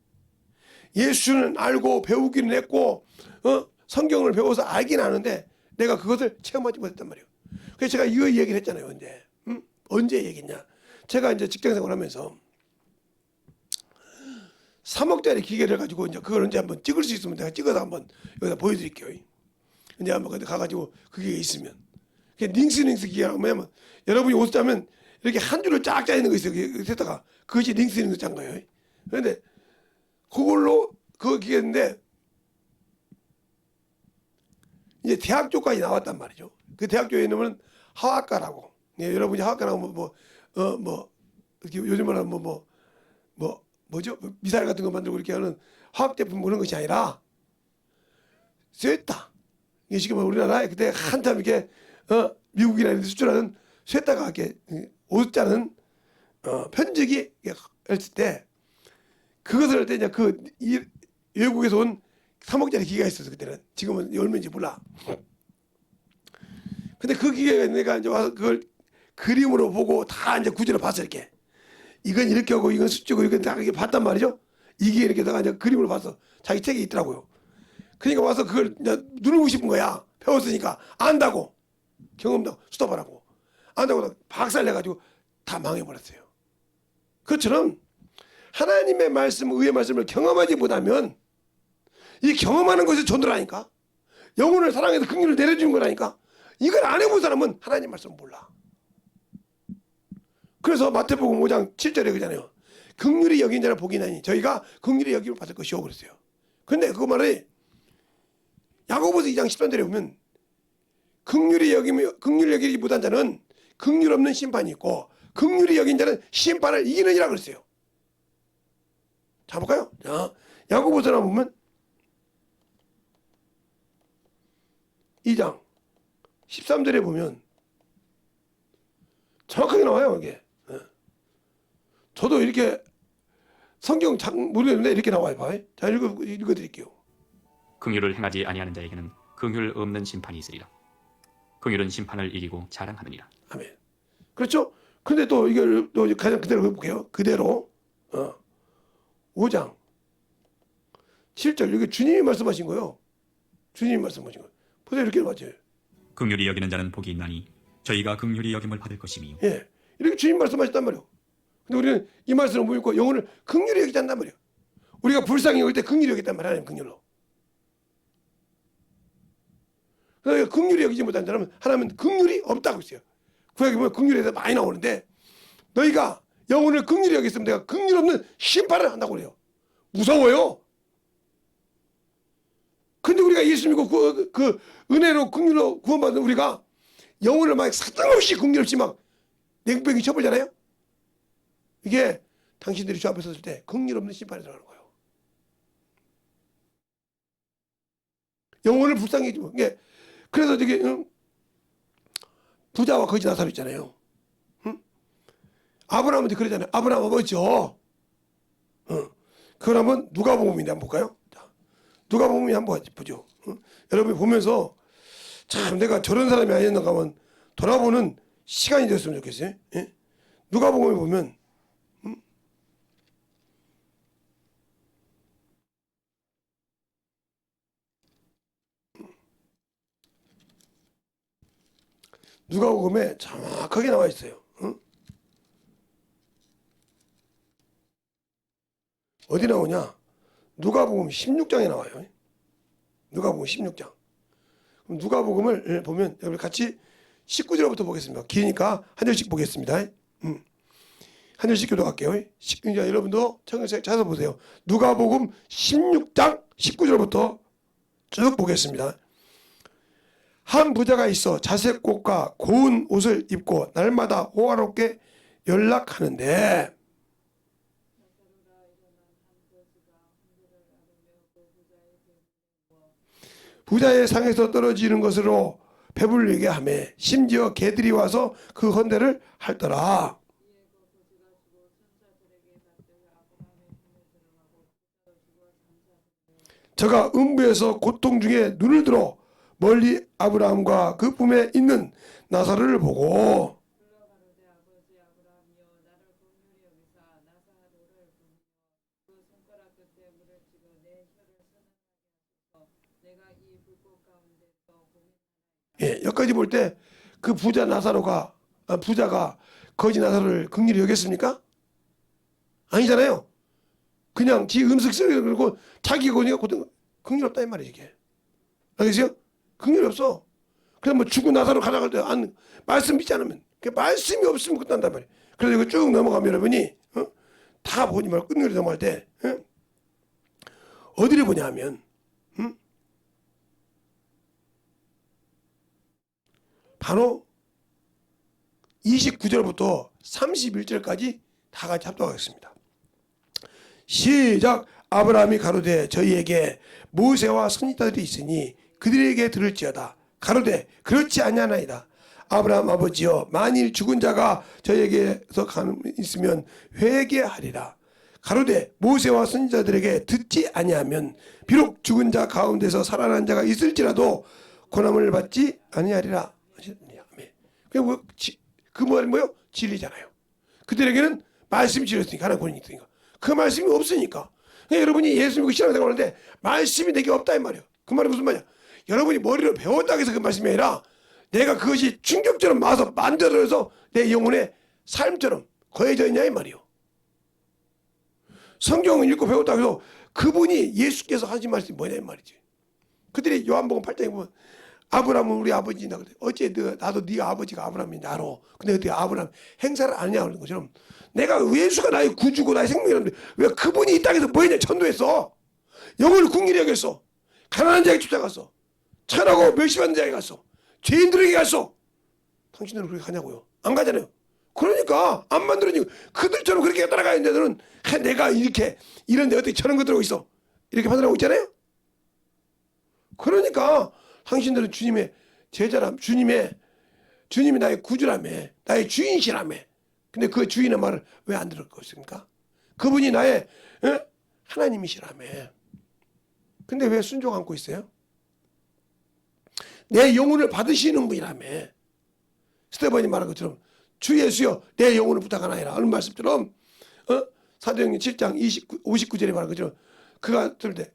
예수는 알고 배우기는 했고 성경을 배워서 알긴 아는데 내가 그것을 체험하지 못했단 말이에요. 그래서 제가 이 얘기를 했잖아요. 언제 얘기했냐. 제가 이제 직장생활 하면서 3억짜리 기계를 가지고 이제 그걸 언제 한번 찍을 수 있으면 내가 찍어서 한번 여기다 보여드릴게요. 이제 한번 가가지고 그게 있으면. 링스 기계라고 하면 여러분이 옷 짜면 이렇게 한 줄을 쫙 짜 있는 거 있어요. 그랬다가 그것이 링스 짠 거예요. 그런데 그걸로 그 기계인데 이제 대학 쪽까지 나왔단 말이죠. 그 대학 쪽에 있는 화학과라고. 여러분이 화학과라고 이렇게 요즘 말하는 뭐죠? 미사일 같은 거 만들고 이렇게 하는 화학 제품 그런 것이 아니라 쇠따. 이게 지금 우리나라에 그때 한참 이렇게 미국이나 이런 데 수출하는 쇠따가 이렇게 옷 짜는 편지기 했을 때 그것을 할 때 이제 외국에서 온 3억짜리 기계가 있었어 그때는. 지금은 얼마인지 몰라. 근데 그 기계가 내가 이제 와서 그걸 그림으로 보고 다 이제 구조를 봤어 이렇게. 이건 이렇게 하고 이건 수치고 이건 다 이렇게 봤단 말이죠. 이게 이렇게다가 이제 그림으로 봤어. 자기 책에 있더라고요. 그러니까 와서 그걸 이제 누르고 싶은 거야. 배웠으니까 안다고 경험도 수도하라고 안다고 박살 내가지고 다 망해버렸어요. 그것처럼 하나님의 말씀, 의의 말씀을 경험하지 못하면 이 경험하는 것이 전도라니까. 영혼을 사랑해서 긍휼을 내려주는 거라니까. 이걸 안 해본 사람은 하나님 말씀 몰라. 그래서 마태복음 5장 7절에 그러잖아요. 긍휼히 여긴 자를 복이 나니 저희가 긍휼히 여김을 받을 것이오 그랬어요. 근데 그 말을 야고보서 2장 13절에 보면 긍휼히 여기지 못한 자는 긍휼 없는 심판이 있고 긍휼히 여긴 자는 심판을 이기느니라 그랬어요. 자 볼까요? 자, 야고보서나 보면 2장 13절에 보면 정확하게 나와요. 이게. 저도 이렇게 성경 모르겠는데 이렇게 나와요. 봐요. 자 읽어드릴게요. 긍휼을 행하지 아니하는 자에게는 긍휼 없는 심판이 있으리라. 긍휼은 심판을 이기고 자랑하느니라. 아멘. 그렇죠? 근데 또 이걸 또 가장 그대로 해볼게요. 그대로 5장 7절 이게 주님이 말씀하신 거예요. 주님이 말씀하신 거예요. 보세요. 이렇게 맞아요. 긍휼히 여기는 자는 복이 있나니 저희가 긍휼히 여김을 받을 것이며. 예, 이렇게 주님 말씀하셨단 말이에요. 근데 우리는 이 말씀을 못 읽고 영혼을 긍휼히 여기지 않단 말이에요. 우리가 불쌍히 여길 때 긍휼히 여겼단 말이에요. 하나님 긍휼로. 그러니까 긍휼히 여기지 못한 사람은 하나님은 긍휼이 없다고 했어요. 구약에 보면 긍휼에서 많이 나오는데 너희가 영혼을 긍휼히 여겼으면 내가 긍휼 없는 심판을 한다고 그래요. 무서워요. 근데 우리가 예수 믿고 그 은혜로 긍휼로 구원받은 우리가 영혼을 막 사정없이 긍휼 없이 막 냉병이 쳐버리잖아요. 이게 당신들이 주 앞에 섰을 때 긍휼 없는 심판에 들어가는 거예요. 영혼을 불쌍히 해주고. 그래서 저기 부자와 거지 나사로 있잖아요. 아브라함한테 그러잖아요. 아브라함 아버지요. 그걸 한번 누가복음인데 한번 볼까요? 누가복음이 한번 보죠. 여러분이 보면서 참 내가 저런 사람이 아니었는가 하면 돌아보는 시간이 됐으면 좋겠어요. 예? 누가복음에 보면 누가복음에 정확하게 나와 있어요. 어디 나오냐? 누가복음 16장에 나와요. 누가복음 16장. 그럼 누가복음을 보면 여러분 같이 19절부터 보겠습니다. 기니까 한 절씩 보겠습니다. 한 절씩 교독할게요. 이제 여러분도 청책 찾아서 보세요. 누가복음 16장 19절부터 쭉 보겠습니다. 한 부자가 있어 자색 꽃과 고운 옷을 입고 날마다 호화롭게 연락하는데 부자의 상에서 떨어지는 것으로 배불리게 하며 심지어 개들이 와서 그 헌대를 할더라. 저가 음부에서 고통 중에 눈을 들어 멀리 아브라함과 그 품에 있는 나사로를 보고 여기까지 볼 때 그 부자 나사로가 부자가 거지 나사로를 긍휼히 여겼습니까? 아니잖아요. 그냥 지 음식 쓰레기 그러고 자기 거니까 고통 긍휼 없다 이 말이에요 이게. 알겠어요? 긍휼 없어. 그래서 뭐 죽은 나사로 가라갈 때 안 말씀 믿지 않으면 그 말씀이 없으면 끝난단 말이에요. 그래서 이거 쭉 넘어가면 여러분이 다 보지 말고 끝내려 넘어갈 때 어디를 보냐 하면 바로 29절부터 31절까지 다 같이 합독하겠습니다. 시작. 아브라함이 가로되 저희에게 모세와 선지자들이 있으니 그들에게 들을지어다. 가로되 그렇지 아니하나이다. 아브라함 아버지여 만일 죽은 자가 저에게서 있으면 회개하리라. 가로되 모세와 선지자들에게 듣지 아니하면 비록 죽은 자 가운데서 살아난 자가 있을지라도 고난을 받지 아니하리라. 그 말이 뭐요? 진리잖아요. 그들에게는 말씀이 진리였으니까 하나님 권능이 있으니까 그 말씀이 없으니까 여러분이 예수 믿고 신앙생활 하는데 말씀이 내게 없다 이 말이에요. 그 말이 무슨 말이야? 여러분이 머리로 배웠다고 해서 그 말씀이 아니라 내가 그것이 충격처럼 와서 만들어서 내 영혼의 삶처럼 거해져 있냐 이 말이에요. 성경을 읽고 배웠다고 해서 그분이 예수께서 하신 말씀이 뭐냐 이 말이지. 그들이 요한복음 8장에 보면 아브라함은 우리 아버지다. 어째 나도 네가 아버지가 아브라함이 나로. 근데 어떻게 아브라함 행사를 안 하냐 그러는 것처럼 내가 예수가 나의 구주고 나의 생명이라는데 왜 그분이 이 땅에서 뭐 했냐 전도했어. 영혼을 궁리히 여겼어. 가난한 자에게 쫓아갔어. 천하고 멸시받는 자에게 갔어. 죄인들에게 갔어. 당신들은 그렇게 가냐고요. 안 가잖아요. 그러니까 안 만들어지고 그들처럼 그렇게 따라가야 되는데 너는 내가 이렇게 이런데 어떻게 저런 거 들어오고 있어. 이렇게 판단하고 있잖아요. 그러니까 당신들은 주님의 제자람, 주님이 나의 구주라며, 나의 주인이시라며. 근데 그 주인의 말을 왜 안 들을 것입니까? 그분이 나의 하나님이시라며. 근데 왜 순종 않고 있어요? 내 영혼을 받으시는 분이라며. 스테반이 말한 것처럼 주 예수여 내 영혼을 부탁하나이라 하는 말씀처럼 사도행전 7장 59절에 말한 것처럼 그가 들을 때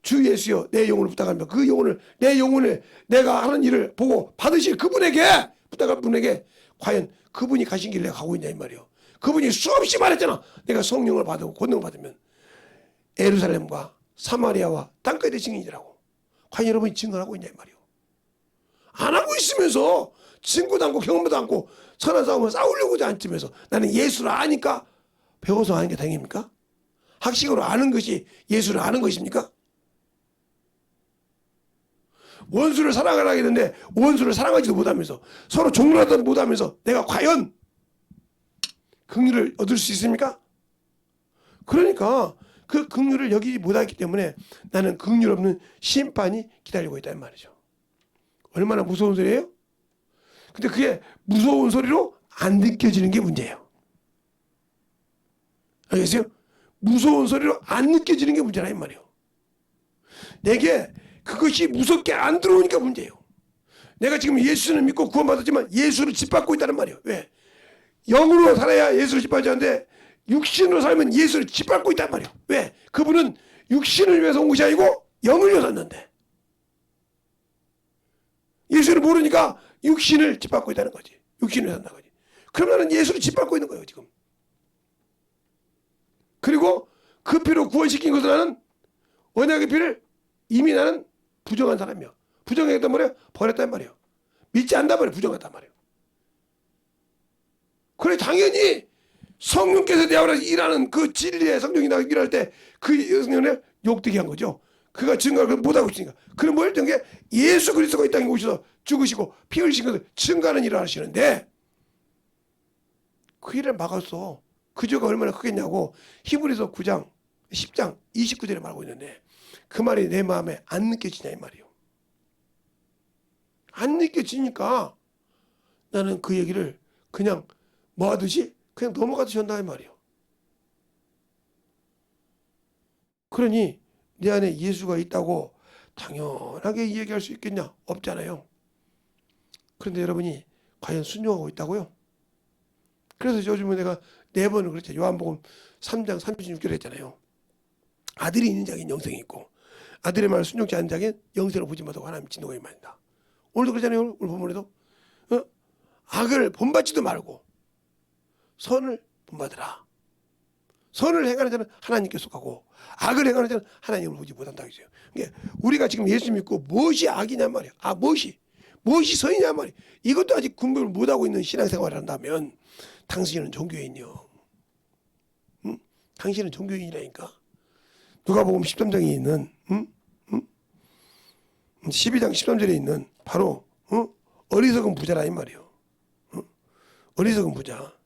주 예수여 내 영혼을 부탁하며 그 영혼을 내 영혼을 내가 하는 일을 보고 받으실 그분에게 부탁할 분에게 과연 그분이 가신 길을 내가 가고 있냐 이 말이요. 그분이 수없이 말했잖아. 내가 성령을 받고 권능을 받으면 예루살렘과 사마리아와 땅끝의 증인이라고. 과연 여러분이 증언하고 있냐 이 말이요. 안 하고 있으면서 증거도 않고 경험도 않고 선한 싸움을 싸우려고 하지 않으면서 나는 예수를 아니까 배워서 아는 게 다행입니까? 학식으로 아는 것이 예수를 아는 것입니까? 원수를 사랑하라 했는데 원수를 사랑하지도 못하면서 서로 종로하도 못하면서 내가 과연 긍휼을 얻을 수 있습니까? 그러니까 그 긍휼을 여기지 못하기 때문에 나는 긍휼 없는 심판이 기다리고 있다는 말이죠. 얼마나 무서운 소리예요? 근데 그게 무서운 소리로 안 느껴지는 게 문제예요. 알겠어요? 무서운 소리로 안 느껴지는 게 문제라 이 말이에요. 내게 그것이 무섭게 안 들어오니까 문제예요. 내가 지금 예수를 믿고 구원받았지만 예수를 짓밟고 있다는 말이에요. 왜? 영으로 살아야 예수를 짓밟지 않는데 육신으로 살면 예수를 짓밟고 있단 말이에요. 왜? 그분은 육신을 위해서 온 것이 아니고 영을 위해서 왔는데 예수를 모르니까 육신을 짓밟고 있다는 거지. 육신을 산다는 거지. 그럼 나는 예수를 짓밟고 있는 거예요 지금. 그리고 그 피로 구원시킨 것을 나는 언약의 피를 이미 나는 부정한 사람이야. 부정했단 말이야? 버렸단 말이야. 믿지 않단 말이야. 부정했단 말이야. 그래 당연히 성령께서 내 안에서 일하는 그 진리의 성령이 나가 일할 때 그 성령을 욕되게 한 거죠. 그가 증거를 못하고 있으니까. 그럼 뭐 했던 게 예수 그리스도가 이 땅에 오셔서 죽으시고 피 흘리신 것을 증거하는 일을 하시는데 그 일을 막았어. 그 죄가 얼마나 크겠냐고 히브리서 9장 10장 29절에 말하고 있는데 그 말이 내 마음에 안 느껴지냐 이 말이요. 안 느껴지니까 나는 그 얘기를 그냥 뭐 하듯이 그냥 넘어가듯이 한다 이 말이요. 그러니 내 안에 예수가 있다고 당연하게 얘기할 수 있겠냐? 없잖아요. 그런데 여러분이 과연 순종하고 있다고요? 그래서 요즘에 내가 4번을 그랬죠. 요한복음 3장 36절 했잖아요. 아들이 있는 자에겐 영생이 있고 아들의 말을 순종치 않는 자에겐 영생을 보지 못하고 하나님 진노가 임한다. 오늘도 그러잖아요. 오늘 본문에도 악을 본받지도 말고 선을 본받으라. 선을 행하는 자는 하나님께 속하고 악을 행하는 자는 하나님을 보지 못한다 했어요. 그러니까 우리가 지금 예수 믿고 무엇이 악이냐 말이야. 무엇이 선이냐 말이야. 이것도 아직 분별을 못하고 있는 신앙생활을 한다면 당신은 종교인이요. 응? 당신은 종교인이라니까. 누가복음 13장에 있는 12장 13절에 있는 바로 어리석은 부자라 이 말이요. 어리석은 부자.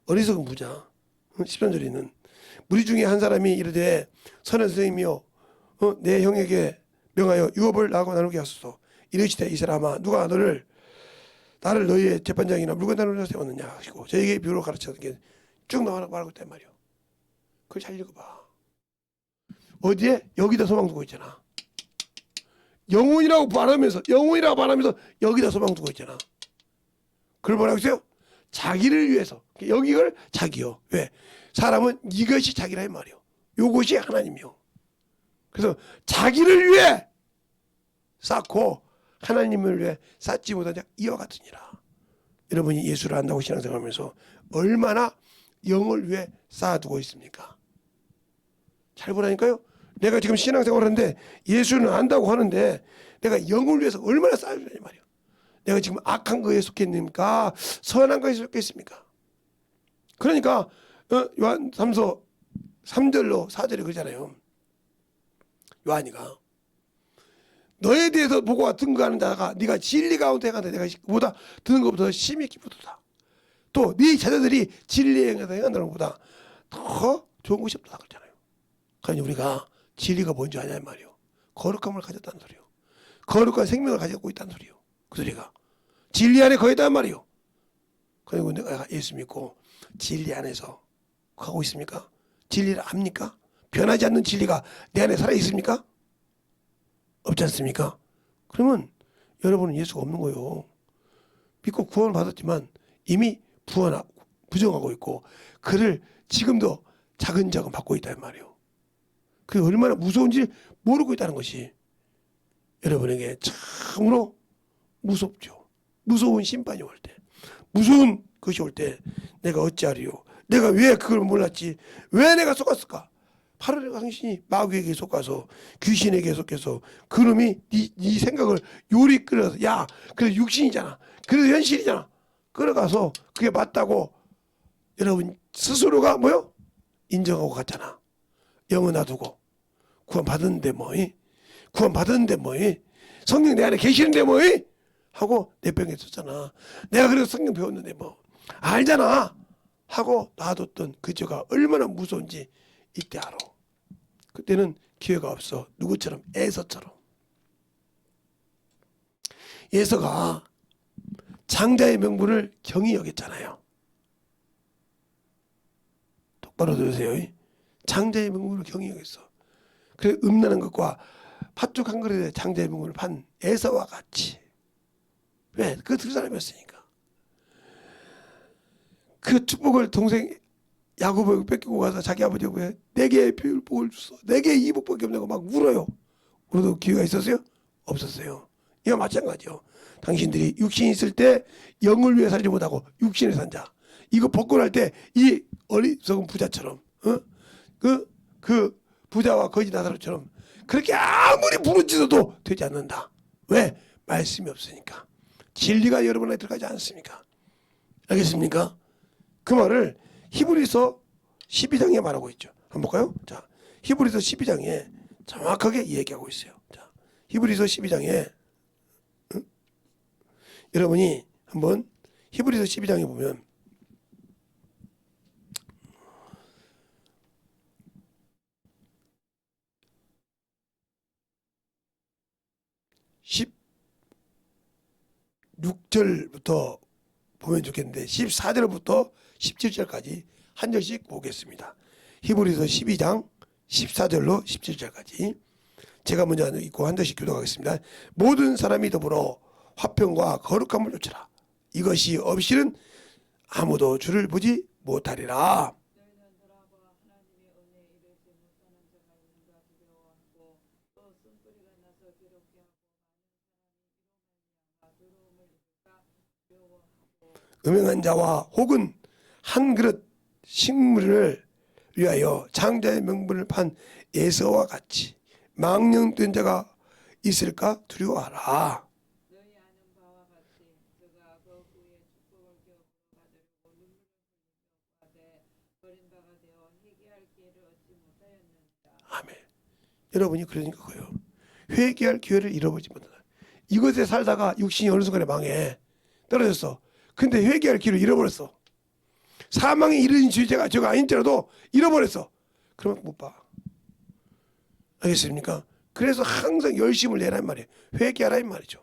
어리석은 부자. 13절에 있는 무리 중에 한 사람이 이르되 선한 선생님이여 내 형에게 명하여 유업을 나하고 나누게 하소서. 이르시되 이 사람아 누가 나를 너희의 재판장이나 물건 나누려 세웠느냐 하시고 저에게 비유로 가르쳤던 게 쭉 말하고 있단 말이요. 그걸 잘 읽어봐. 어디에? 여기다 소망 두고 있잖아. 영혼이라고 말하면서 여기다 소망 두고 있잖아. 그걸 뭐라고 했어요? 자기를 위해서. 여기를 자기요. 왜? 사람은 이것이 자기라 이 말이요. 요것이 하나님이요. 그래서 자기를 위해 쌓고 하나님을 위해 쌓지 못한 자 이와 같으니라. 여러분이 예수를 안다고 신앙생활하면서 얼마나 영을 위해 쌓아두고 있습니까? 잘 보라니까요. 내가 지금 신앙생활을 하는데 예수는 안다고 하는데 내가 영을 위해서 얼마나 쌓아주냐 이 말이요. 내가 지금 악한 거에 속했습니까? 선한 거에 속했습니까? 그러니까 요한 3서 3절로 4절에 그러잖아요. 요한이가 너에 대해서 보고 등거하는 자가 네가 진리 가운데 행하는데 내가 그보다 드는 것보다 심히 기쁘도다. 또 네 자녀들이 진리에 행한다는 것보다 더 좋은 것이 없다 그러잖아요. 그러니 우리가 진리가 뭔지 아냐 이 말이요. 거룩함을 가졌다는 소리요. 거룩한 생명을 가지고 있다는 소리요. 그 소리가 진리 안에 거했단 말이요. 그리고 내가 예수 믿고 진리 안에서 가고 있습니까? 진리를 압니까? 변하지 않는 진리가 내 안에 살아 있습니까? 없지 않습니까? 그러면 여러분은 예수가 없는 거예요. 믿고 구원을 받았지만 이미 부정하고 있고 그를 지금도 자근자근 받고 있단 말이에요. 그게 얼마나 무서운지 모르고 있다는 것이 여러분에게 참으로 무섭죠. 무서운 심판이 올 때, 무서운 것이 올 때 내가 어찌하리요? 내가 왜 그걸 몰랐지? 왜 내가 속았을까? 바로 당신이 마귀에게 속아서 귀신에게 속해서 그놈이 네 생각을 요리 끌어서 야 그래서 육신이잖아. 그래서 현실이잖아. 끌어가서 그게 맞다고 여러분 스스로가 뭐요? 인정하고 갔잖아. 영은 놔두고 구원 받았는데 구원 받았는데 성령 내 안에 계시는데 하고 내 병에 썼잖아. 내가 그래서 성령 배웠는데 알잖아 하고 놔뒀던 그 죄가 얼마나 무서운지 이때 알아. 그때는 기회가 없어. 누구처럼? 에서처럼. 에서가 장자의 명분을 경히 여겼잖아요. 똑바로 들으세요. 장자의 명분을 경히 여겼어. 그래 음란한 것과 팥죽 한 그릇에 장자의 명분을 판 에서와 같이. 왜? 그 두 사람이었으니까. 그 축복을 동생 야곱에게 뺏기고 가서 자기 아버지에게 4개의 복을 줬어. 4개의 이복밖에 없냐고 막 울어요. 울어도 기회가 있었어요? 없었어요. 이와 마찬가지요. 당신들이 육신이 있을 때 영을 위해 살지 못하고 육신을 산 자. 이거 벗고 날 때 이 어리석은 부자처럼 그 부자와 거지 나사로처럼 그렇게 아무리 부르짖어도 되지 않는다. 왜? 말씀이 없으니까. 진리가 여러분 안에 들어가지 않습니까? 알겠습니까? 그 말을 히브리서 12장에 말하고 있죠. 한번 볼까요? 자, 히브리서 12장에 정확하게 얘기하고 있어요. 자, 히브리서 12장에 여러분이 한번 히브리서 12장에 보면 16절부터 보면 좋겠는데 14절부터 17절까지 한 절씩 보겠습니다. 히브리서 12장 14절로 17절까지 제가 먼저 읽고 한 절씩 교독하겠습니다. 모든 사람이 더불어 화평과 거룩함을 쫓으라. 이것이 없이는 아무도 주를 보지 못하리라. 음행한 자와 혹은 한 그릇 식물을 위하여 장자의 명분을 판 에서와 같이 망령된 자가 있을까 두려워하라. 아멘. 여러분이 그러니까 그거예요. 회개할 기회를 잃어버리지 못한다. 이것에 살다가 육신이 어느 순간에 망해 떨어졌어. 근데 회개할 기회를 잃어버렸어. 사망에 이르는 죄가 저가 아닌지라도 잃어버렸어. 그러면 못 봐. 알겠습니까? 그래서 항상 열심을 내란 말이에요. 회개하라 이 말이죠.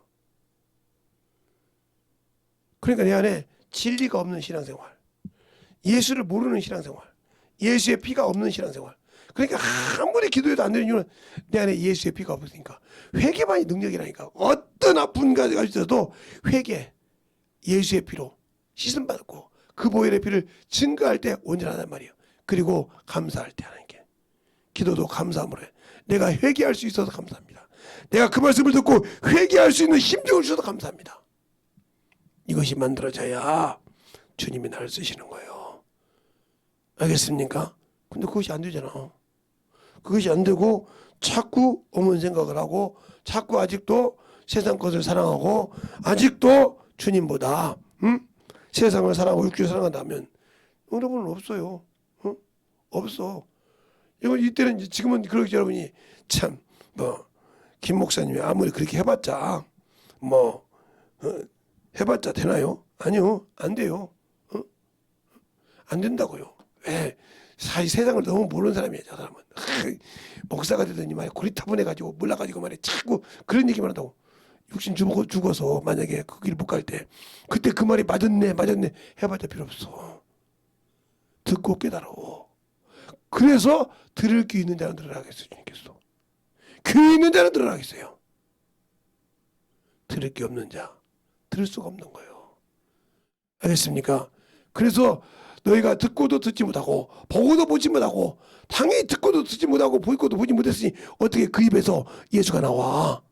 그러니까 내 안에 진리가 없는 신앙생활, 예수를 모르는 신앙생활, 예수의 피가 없는 신앙생활. 그러니까 아무리 기도해도 안 되는 이유는 내 안에 예수의 피가 없으니까. 회개만이 능력이라니까. 어떤 아픈 가지가 있어도 회개, 예수의 피로 씻음받고 그 보혈의 피를 증거할 때 온전하단 말이에요. 그리고 감사할 때 하나님께 기도도 감사함으로 해. 내가 회개할 수 있어서 감사합니다. 내가 그 말씀을 듣고 회개할 수 있는 심정을 주셔서 감사합니다. 이것이 만들어져야 주님이 나를 쓰시는 거예요. 알겠습니까? 근데 그것이 안 되잖아. 그것이 안 되고 자꾸 어머니 생각을 하고 자꾸 아직도 세상 것을 사랑하고 아직도 주님보다 세상을 사랑하고 육주를 사랑한다면 여러분은 없어요. 없어. 이건 이때는 지금은 그렇게 여러분이 참 김 목사님이 아무리 그렇게 해봤자 해봤자 되나요? 아니요, 안 돼요. 안 된다고요. 왜? 사실 세상을 너무 모르는 사람이에요. 저 사람은 목사가 되더니 말이야 고리타분해가지고 몰라가지고 말이야 자꾸 그런 얘기만 한다고. 육신 죽어서 만약에 그 길 못 갈 때 그때 그 말이 맞았네 해봤자 필요 없어. 듣고 깨달아. 그래서 들을 귀 있는 자는 들으라 하겠어요. 주님께서 귀 있는 자는 들으라 하겠어요. 들을 귀 없는 자 들을 수가 없는 거예요. 알겠습니까? 그래서 너희가 듣고도 듣지 못하고 보고도 보지 못하고 당연히 듣고도 듣지 못하고 보고도 보지 못했으니 어떻게 그 입에서 예수가 나와?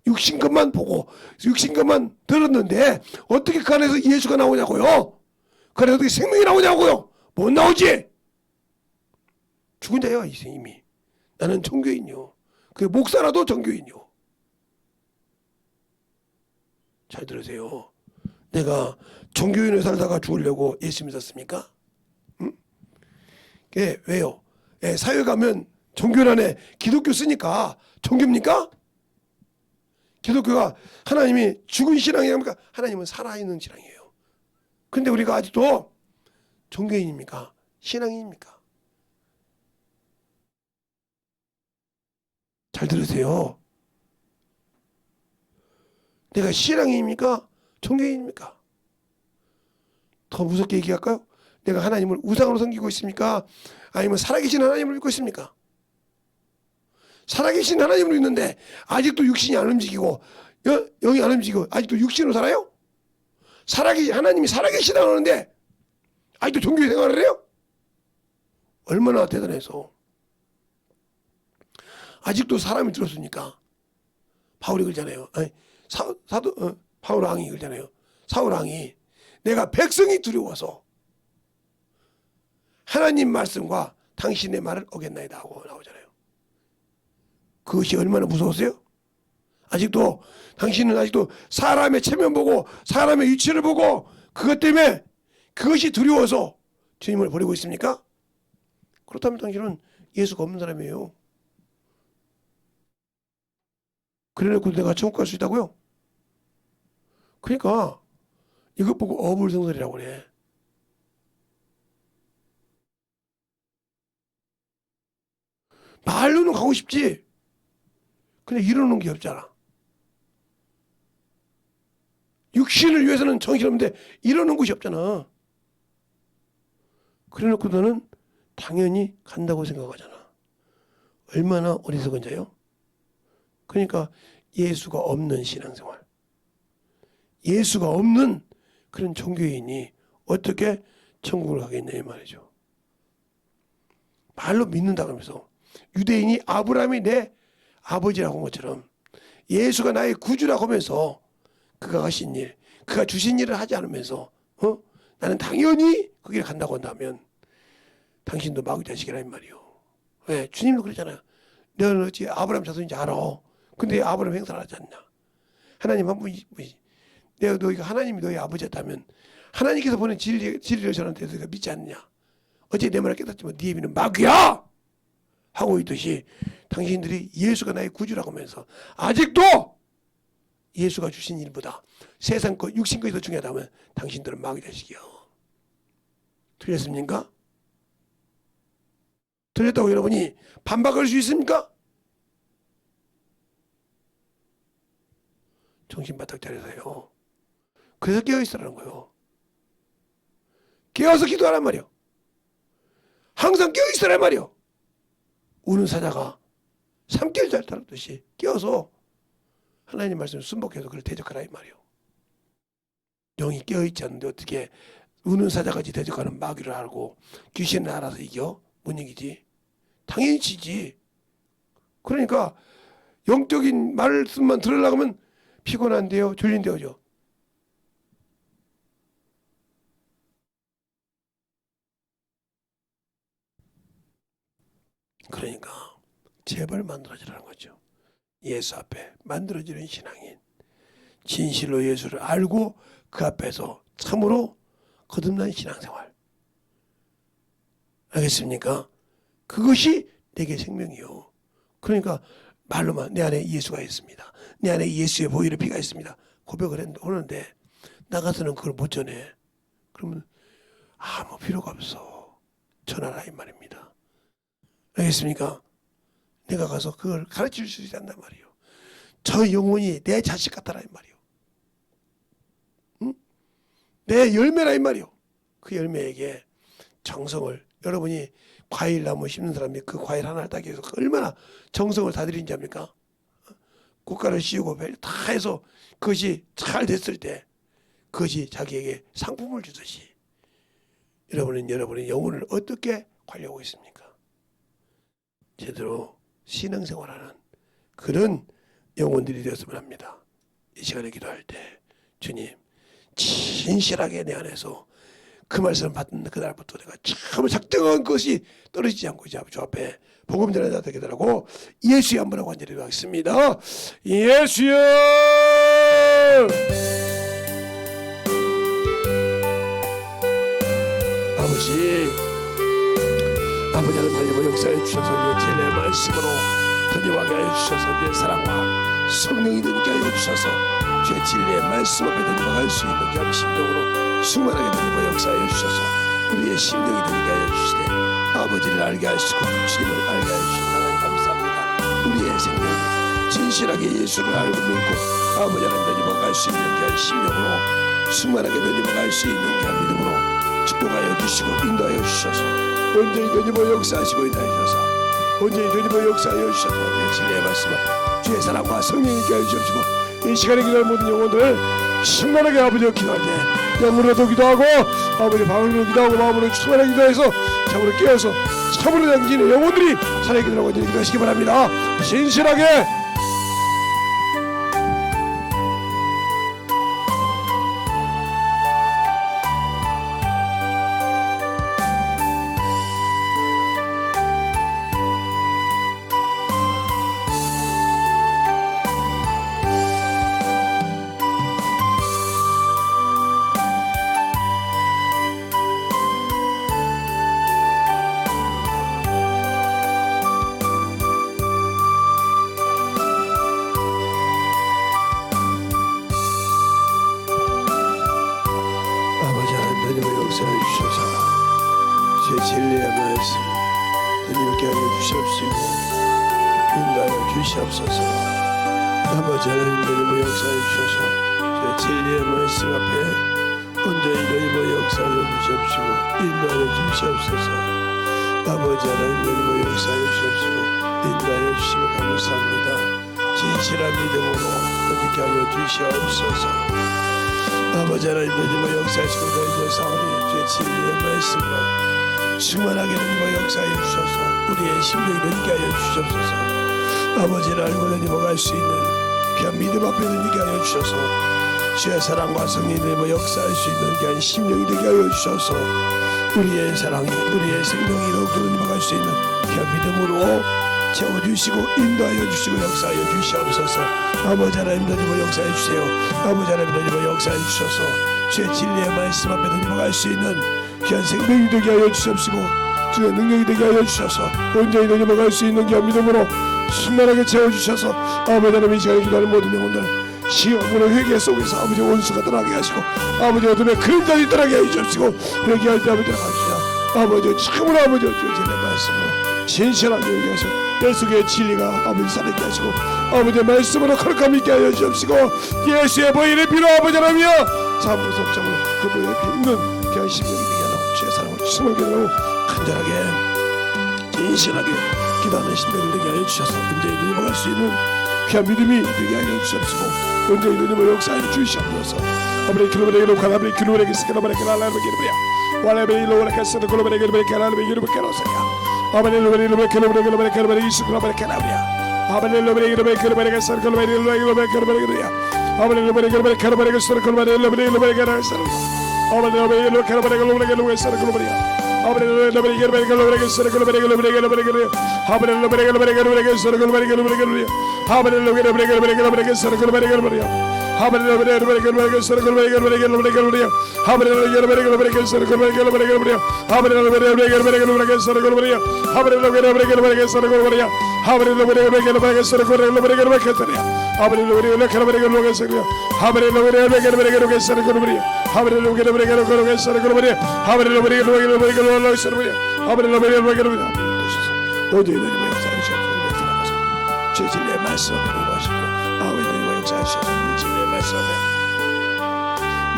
육신 것만 보고 육신 것만 들었는데 어떻게 그 안에서 예수가 나오냐고요? 그 안에서 어떻게 생명이 나오냐고요? 못 나오지? 죽은 자야 이미. 나는 종교인이요. 그 목사라도 종교인이요. 잘 들으세요. 내가 종교인을 살다가 죽으려고 예수 믿었습니까? 응? 왜요? 사회 가면 종교 안에 기독교 쓰니까 종교입니까? 기독교가 하나님이 죽은 신앙이랍니까? 하나님은 살아있는 신앙이에요. 근데 우리가 아직도 종교인입니까? 신앙인입니까? 잘 들으세요. 내가 신앙인입니까? 종교인입니까? 더 무섭게 얘기할까요? 내가 하나님을 우상으로 섬기고 있습니까? 아니면 살아계신 하나님을 믿고 있습니까? 살아계신 하나님을 믿는데 아직도 육신이 안 움직이고 영이 안 움직이고 아직도 육신으로 살아요? 하나님이 살아계시다고 하는데 아직도 종교 생활을 해요? 얼마나 대단해서. 아직도 사람이 들었으니까 바울이 그러잖아요. 바울 왕이 그러잖아요. 사울 왕이 내가 백성이 두려워서 하나님 말씀과 당신의 말을 어겼나이다 하고 나오잖아요. 그것이 얼마나 무서웠어요? 아직도 당신은 아직도 사람의 체면 보고 사람의 위치를 보고 그것 때문에 그것이 두려워서 주님을 버리고 있습니까? 그렇다면 당신은 예수가 없는 사람이에요. 그래놓고 내가 천국 갈 수 있다고요? 그러니까 이것 보고 어불성설이라고 그래. 말로는 가고 싶지. 근데 이루는 게 없잖아. 육신을 위해서는 정신없는데 이루는 곳이 없잖아. 그래놓고 너는 당연히 간다고 생각하잖아. 얼마나 어리석은 자요? 그러니까 예수가 없는 신앙생활, 예수가 없는 그런 종교인이 어떻게 천국을 가겠냐 이 말이죠. 말로 믿는다 그러면서 유대인이 아브라함이 내 아버지라고 한 것처럼 예수가 나의 구주라고 하면서 그가 하신 일, 그가 주신 일을 하지 않으면서 나는 당연히 그 길에 간다고 한다면 당신도 마귀 자식이라 이 말이요. 왜? 주님도 그랬잖아요. 너는 어찌 아브라함 자손인지 알아. 근데 아브라함 행사를 하지 않냐. 하나님 한 분이 내가 너희가 하나님이 너희 아버지였다면 하나님께서 보낸 진리를 전하는데 너희가 믿지 않느냐. 어째 내 말을 깨닫지만 네 애비는 마귀야 하고 있듯이 당신들이 예수가 나의 구주라고 하면서 아직도 예수가 주신 일보다 세상 것 육신 것이 더 중요하다면 당신들은 마귀 자식이요. 틀렸습니까? 틀렸다고 여러분이 반박할 수 있습니까? 정신 바짝 차려서요. 그래서 깨어있으라는 거예요. 깨어서 기도하란 말이요. 항상 깨어있으란 말이요. 우는 사자가 삼킬 잘 따르듯이 깨어서 하나님 말씀을 순복해서 그걸 대적하라 이 말이요. 영이 깨어있지 않는데 어떻게 우는 사자같이 대적하는 마귀를 알고 귀신을 알아서 이겨? 못 이기지. 당연히 지지. 그러니까 영적인 말씀만 들으려고 하면 피곤한데요, 졸린데요죠. 그러니까 제발 만들어지라는 거죠. 예수 앞에 만들어지는 신앙인, 진실로 예수를 알고 그 앞에서 참으로 거듭난 신앙생활. 알겠습니까? 그것이 내게 생명이요. 그러니까 말로만 내 안에 예수가 있습니다. 내 안에 예수의 보혈의 피가 있습니다. 고백을 하는데 나가서는 그걸 못 전해. 그러면 아무 필요가 없어. 전하라 이 말입니다. 알겠습니까? 내가 가서 그걸 가르칠 수 있단 말이에요. 저 영혼이 내 자식 같다라 이 말이에요. 응? 내 열매라 이 말이에요. 그 열매에게 정성을 여러분이 과일나무 심는 사람이 그 과일 하나를 따기 위해서 얼마나 정성을 다 들인지 압니까? 꽃가루 씌우고 다 해서 그것이 잘 됐을 때 그것이 자기에게 상품을 주듯이 여러분은 여러분의 영혼을 어떻게 관리하고 있습니까? 제대로 신앙생활하는 그런 영혼들이 되었으면 합니다. 이 시간에 기도할 때 주님 진실하게 내 안에서 그 말씀을 받는 그날부터 내가 참 작정한 것이 떨어지지 않고 이제 주 앞에 복음 전하는 자 되게 되라고 예수의 한번하고 간절히 기도하겠습니다. 예수여 아버지 하나님 역사해 주셔서 내 진리의 말씀으로 던져가게 하여 주셔서 내 사랑과 성령이 되게 하여 주셔서 주의 진리의 말씀 앞에 던져갈 수 있는 귀한 심정으로 충만하게 던져 역사하여 주셔서 우리의 심령이 되게 하여 주시되 아버지를 알게 하시고 주님을 알게 하여 주시니 하나님 감사합니다. 우리의 생명 진실하게 예수를 알고 믿고 아버지 하나님 던져갈 수 있는 귀한 심령으로 충만하게 던져갈 수 있는 귀한 믿음으로 축복하여 주시고 인도하여 주셔서 온전히 던져보 역사하시고 인도하여 주셔서 온전히 던져보 역사하여 주셔서 내 진리의 말씀 앞에 주의 사랑과 성령이 있게 하여 주시옵시고 이 시간에 기도할 모든 영혼들 충만하게 아버지와 기도할 때 영으로도 기도하고 아버지 방언으로 기도하고 마음으로 충만하게 기도해서 참으로 깨어서 참으로 당기는 영혼들이 살아있게 기도하고 기도하시기 바랍니다. 진실하게 주님의 역사해 주셔서 주의 진리의 말씀 주님께 알려주시옵시고 인도하여 주시옵소서. 아버지 하나님 주님의 역사해 주셔서 주의 진리의 말씀 앞에 온전히 주님의 역사해 주시옵시고 인도하여 주시옵소서. 아버지 하나님 주님의 역사해 주시옵시고 인도하여 주시고 감사합니다. 진실한 믿음으로 어떻게 하여 주시옵소서. 아버지 하나님 주님의 역사하시고 너희들 사원이 주의 진리의 말씀으로 충만하게 주님의 역사해 주셔서 우리의 심령이 되게 하여 주시옵소서. 아버지를 알고 주님을 갈 수 있는 귀한 믿음 앞에 되게 하여 주셔서 주의 사랑과 성령님의 역사할 수 있는 귀한 심령이 되게 하여 주셔서 우리의 사랑이 우리의 생명이 더욱더 주님을 갈 수 있는 귀한 믿음으로 채워주시고 인도하여 주시고 역사하여 주시옵소서. 아버지 하나님 주님을 역사해 주세요. 아버지 하나님 주님을 역사해 주셔서 주의 진리의 말씀 앞에 주님을 갈 수 있는 귀한 생명이 되게 하여 주시옵시고 주의 능력이 되게 하여 주셔서 온전히 주님을 갈 수 있는 귀한 믿음으로 충만하게 채워주셔서 아버지 하나님 이 시간에 기도하는 모든 영혼들 시험으로 회개 속에서 아버지 원수가 떠나게 하시고 아버지 어둠의 그림자들이 떠나게 해주시고 회개할 때 아버지 나가주시라. 아버지 참으로 아버지 주의 진리의 말씀으로 진실하게 회개하시고 내 속에 진리가 아버지 살아있게 하시고 아버지의 말씀으로 거룩함 있게 하여 주옵시고 예수의 보혈의 피로 아버지 하나님이여 참으로 속정으로 그 보혈의 피 있는 귀한 심령이 되게 하라고 주의 사랑을 충만하게 하라고 간절하게 진실하게 기도하는 심령을 되게 하여 주셔서 언제히 누님을 갈 수 있는 귀한 믿음이 되게 하여 주옵시고 언제히 누님을 역사하여 주시옵소서. 아버지 킬로베레 놓고 아버지 킬로베레 스케라바레 킬라라베 기르베야 와레베 일로레 캐스도 킬로베레 기르베 킬라라베 기르베 킬로세야 아버지 일로베레 일로베 킬로베레 킬로베레 킬로베레 이스크라바레 킬라비야 아버지 일로베레 일로베 킬로베레 캐스도 킬로베레 일로베레 킬로베레 기르야 아버지 일로베레 킬로베레 킬로베레 캐스도 킬로베레 일로베레 일로베레 킬로베레 아버지 일로베레 일로베레 킬로베레 킬로베레 킬로베레 킬로베레 아버지 일로베레 킬로베레 킬로베레 캐스도 킬로베레 일로베레 킬로베레 킬로베레 아버지 일로베레 킬로베레 킬로베레 캐스도 킬로베레 킬로베레 킬로베레 아버지 일로베레 킬로베레 캐스도 킬로베레 킬로베레 아버지 일로베레 킬로베레 캐스도 킬로베레 킬로베레 아버지 일로베레 킬로베레 캐스도 킬로베레 킬로베레 아버지 일로베레 킬로베레 캐스도 킬로베레 아버지 일로베레 킬로베레 캐스도 킬로베레 아버지 일로베레 킬로베레 캐스도 킬로베레 아버지 일로베레 킬로베레 캐스도 아버지 일로베레 킬로베레 캐스도 킬로베레 아버지 일로베레 킬로베레 캐스도 킬로베레 아버지 일로베레 킬로베레 캐스도 아버지 일로베레 킬로베레 모두 이들이 역사해 주셔서 들어가서 제 진리의 말씀 앞에 놓으시고 아버지 이들이 역사해 주셔서 우리 진리의 말씀 앞에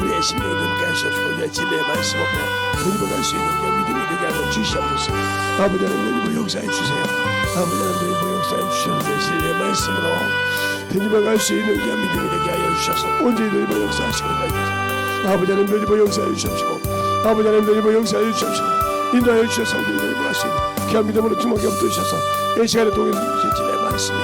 우리의 심령이 되게 하셔주고 우리의 진리의 말씀 앞에 드리고 갈 수 있는 믿음이 되게 하여 주시옵소서. 아버지 하나님 드리고 역사해 주세요. 아버지 하나님 드리고 역사해 주셔서 진리의 말씀으로 드리고 갈 수 있는 믿음이 되게 하여 주셔서 언제히 드리고 역사하시고 아버지 하나님 드리고 역사해 주시옵시고 아버지 하나님 드리고 역사해 주시옵시고 인도하여 주셔서 우리 드리고 갈 수 있는 귀한 믿음으로 주먹에 엎드리셔서 이 시간에 동행 주신 진리의 말씀이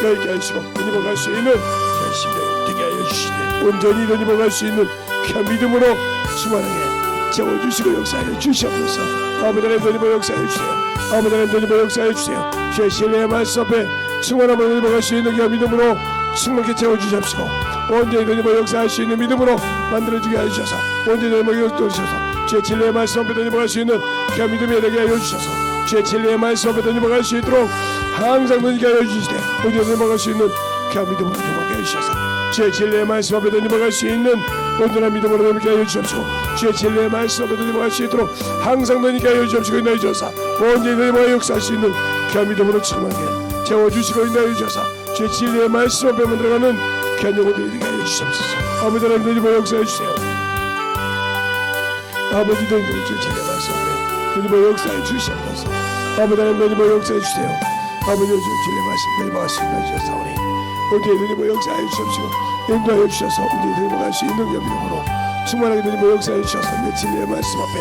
껴있게 하시고 드리고 갈 수 있는 귀한 심령이 되게 하여 주시니 온전히 드리고 갈 수 있는 귀한 믿음으로 충만하게 채워주시고 역사하여 주시옵소서. 아버지 하나님 드리고 역사해 주세요. 아버지 하나님 드리고 역사해 주세요. 주의 진리의 말씀 앞에 충만함을 드리고 갈 수 있는 귀한 믿음으로 충만하게 채워주시옵시고 온전히 드리고 역사할 수 있는 믿음으로 만들어주게 하셔서 온전히 드리고 역사하셔서 주의 진리의 말씀 앞에 드리고 갈 수 있는 귀한 믿음이 되게 하여 주셔서 주의 진리의 말씀 앞에 드리고 갈 수 있도록 항상 드리게 하여 주시되 온전히 드리고 갈 수 있는 귀한 믿음으로 주목해 주셔서 주의 진리의 말씀 앞에 드리고 갈 수 있는 온전한 믿음으로 드리게 하여 주옵시고 주의 진리의 말씀 앞에 드리고 갈 수 있도록 항상 드리게 하여 주옵시고 인도해 주셔서 온전히 드리고 역사할 수 있는 귀한 믿음으로 충만하게 채워주시고 인도해 주셔서 주의 진리의 말씀 앞에 들어가는 귀한 영혼들이 되게 하여 주옵소서. 아버지 하나님 드리고 역사해 주세요. 아버지 하나님 주의 진리의 말씀 앞에 드리고 역사해 주시옵소서. 아버지 하나님 드리고 역사해 주세요. 아버지 주의 진리의 말씀 드리고 인도해 주셔서 온전히 드리고 역사해 주옵시고 인도하여 주셔서 온전히 드리고 갈 수 있는 믿음으로 충만하게 드리고 역사해 주셔서 내 진리의 말씀 앞에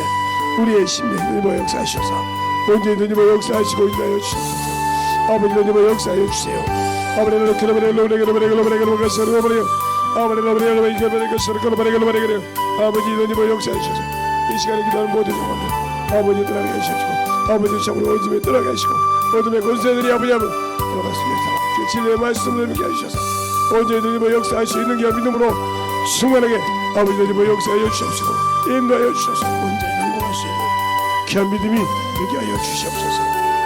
우리의 심령 드리고 역사해 주셔서 온전히 드리고 역사하시고 인도하여 주셔서 아버지 드리고 역사해 주세요. 아버지 아버지 드리고 역사해 주셔서 이 시간에 기도하는 모든 영혼들 아버지 떠나게 하시옵시고 아버지 참으로 어둠에 떠나게 하시고 어둠의 권세들이 아버지 하면 들어갔습니다. 주의 진리의 말씀을 믿게 하셔서 언제든지 뭐 역사할 수 있는 귀한 믿음으로 충만하게 아버지들이 뭐 역사하여 주시옵시고 인도하여 주셔서 언제든지 뭐 할 수 있는 귀한 믿음이 되게 하여 주시옵소서.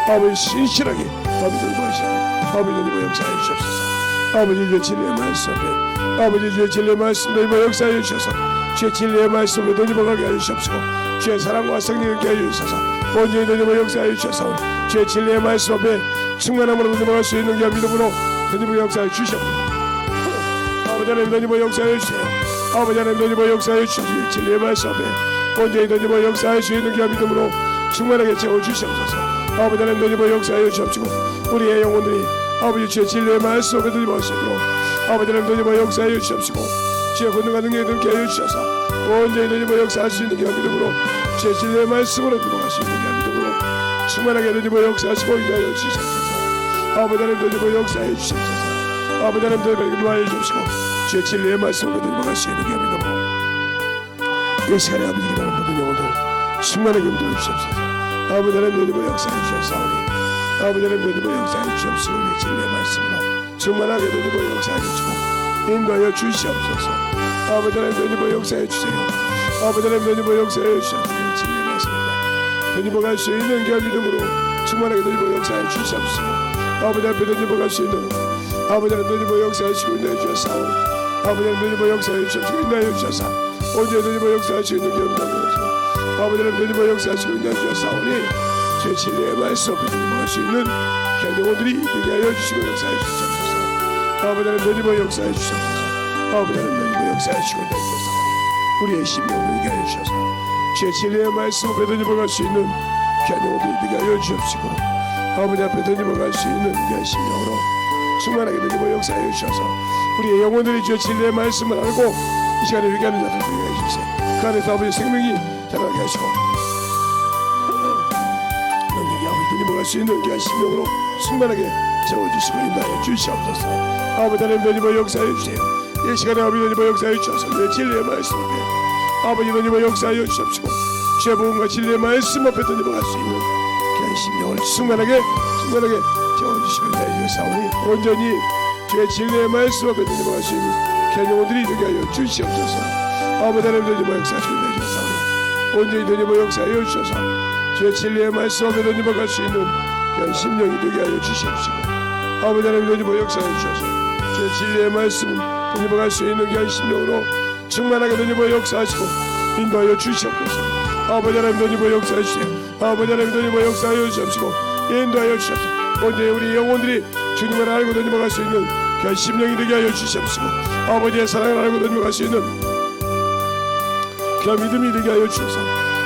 아버지 신실하게 아버지들 뭐 하시고 아버지들이 뭐 역사하여 주시옵소서. 아버지 주의 진리의 말씀 앞에 아버지 주의 진리의 말씀을 뭐 역사하여 주셔서 주의 진리의 말씀으로 던져가게 하여 주옵시고 주의 사랑과 성령을 함께 하여 주소서. 온전히 던져가 역사하여 주셔서 주의 진리의 말씀 앞에 충만함으로 던져갈 수 있는 게 믿음으로 던져가 역사하여 주시옵소서. 아버지 하나님 던져가 역사하여 주세요. 아버지 하나님 던져가 역사하여 주시옵소서. 진리의 말씀 앞에 온전히 던져가 역사할 수 있는 게 믿음으로 충만하게 채워 주시옵소서. 아버지 하나님 던져가 역사하여 주옵시고 우리의 영혼들이 아버지 주의 진리의 말씀 앞에 던져갈 수 있도록 아버지 하나님 던져가 역사하여 주옵시고 주의 권능과 능력을 함께 하여 주셔서 온전히 던져가 역사할 수 있는 게 믿음으로 주의 진리의 말씀으로 던져갈 수 있는 게 믿음으로 충만하게 던져가 역사하시고 인도하여 주시옵소서. 아버지 하나님 던져가 역사하여 주시옵소서. 아버지 하나님 던져가 인도하여 주시고 주의 진리의 말씀으로 던져갈 수 있는 게 믿음으로 이 시간에 아버지 기도하는 모든 영혼들 충만하게 인도해 주시옵소서. 아버지 하나님 던져가 역사해 주셨사오니 아버지 하나님 던져가 역사해 주시옵소서. 우리의 진리의 말씀으로 충만하게 던져가 역사해 주시고 인도하여 주시옵소서. 아버지 하나님 던져가 역사해 주세요. 아버지 하나님 던져가 역사해 주시옵소서. 진리의 말씀으로 던져갈 수 있는 게 믿음으로 충만하게 던져가 역사해 주시옵소서. 아버지 앞에 던져갈 수 있는 아버지 하나님 던져가 역사하시고 인도해 주셨사오니 아버지 하나님 던져가 역사해 주시옵소서. 인도하여 주셔서 언제 던져가 역사하시고 있는 게 믿음으로 아버지 하나님 던져가 역사하시고 인도해 주셨사오니 제 진리의 말씀 앞에 던져갈 수 있는 영혼들이 되게 하여 주시고 역사해 주시옵소서. 아버지 하나님 던져가 역사해 주시옵소서. 아버지 하나님 던져가 역사해 주시고 인도해 주셨사오니 우리의 심령을 되게 하여 주셔서 제 진리의 말씀 앞에 던져갈 수 있는 영혼들이 되게 하여 주옵시고 아버지 앞에 던져갈 수 있는 심령으로 충만하게 던져가 역사해 주셔서 우리의 영혼들이 주의 진리의 말씀을 알고 이 시간에 회개하는 자들 되게 해주세요. 그 안에서 아버지 생명이 자라게 하시고 능력이 아버지 던져갈 수 있는 귀한 심령으로 충만하게 채워주시고 인도하여 주시옵소서. 아버지 하나님 던져가 역사해 주세요. 이 시간에 아버지 던져가 역사해 주셔서 내 진리의 말씀 앞에 아버지 던져가 역사하여 주옵시고 주의 복음과 진리의 말씀 앞에 던져갈 수 있는 귀한 심령을 충만하게 채워주시고 인도하여 주사오니 온전히 주의 진리의 말씀 앞에 던져갈 수 있는 귀한 영혼들이 되게 하여 주시옵소서. 아버지 하나님 던져가 역사하시고 인도하여 주사오니 온전히 던져가 역사하여 주셔서 주의 진리의 말씀 앞에 던져갈 수 있는 귀한 심령이 되게 하여 주시옵시고 아버지 하나님 던져가 역사하여 주셔서 주의 진리의 말씀 던져갈 수 있는 귀한 심령으로 충만하게 던져가 역사하시고 인도하여 주시옵소서. 아버지 하나님 던져가 역사해 주세요. 아버지 하나님 던져가 역사하여 주시옵시고 인도하여 주셔서 언제 우리 영혼들이 주님을 알고 던져갈 수 있는 귀한 심령이 되게 하여 주시옵시고 아버지의 사랑을 알고 던져갈 수 있는 귀한 믿음이 되게 하여 주셔서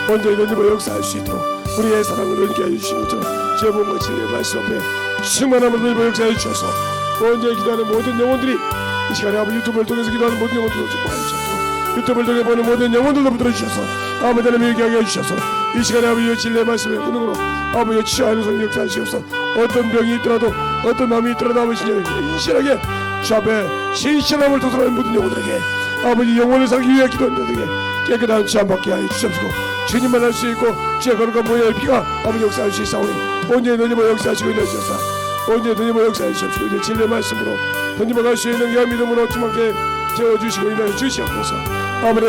언제 던져가 역사할 수 있도록 우리의 사랑을 얻게 하여 주신 것처럼 제 몸과 진리의 말씀 앞에 충만함을 던져가 역사해 주셔서 언제 기도하는 모든 영혼들이 이 시간에 아버지 유튜브를 통해서 기도하는 모든 영혼들도 축복하여 주셔서 유튜브를 통해 보는 모든 영혼들도 붙들어 주셔서 아버지 하나님 얘기하게 해주셔서 이 시간에 아버지의 진리의 말씀의 권능으로 아버지의 치유하는 성령 역사하시옵소서. 어떤 병이 있더라도 어떤 마음이 있더라도 아버지 신실하게 주 앞에 신실함을 도설하는 모든 영혼들에게 아버지 영혼을 살기 위해 기도하는 자들에게 깨끗한 치안 받게 하여 주옵시고 주님만 할 수 있고 주의 거룩한 모여의 피가 아버지 역사할 수 있사오니 온전히 던지며 역사하시고 인도해 주셔서 온전히 던지며 역사해 주옵시고 이제 진리의 말씀으로 던지며 갈 수 있는 귀한 믿음으로 주님께 채워주시고 인도해 주시옵소서. 아버지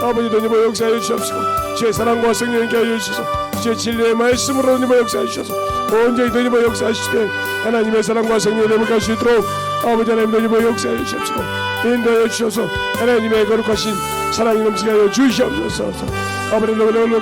아버지 던지며 역사해 주옵시고 주의 사랑과 성령께 하여 주셔서 주의 진리의 말씀으로 던지며 역사해 주셔서 온전히 던지며 역사하시되 하나님의 사랑과 성령을 회복할 수 있도록 아버지 하나님 던지며 역사해 주옵시고 인도하여 주셔서 하나님의 거룩하신 사랑이 넘치게 하여 주시옵소서. 아버지 하나님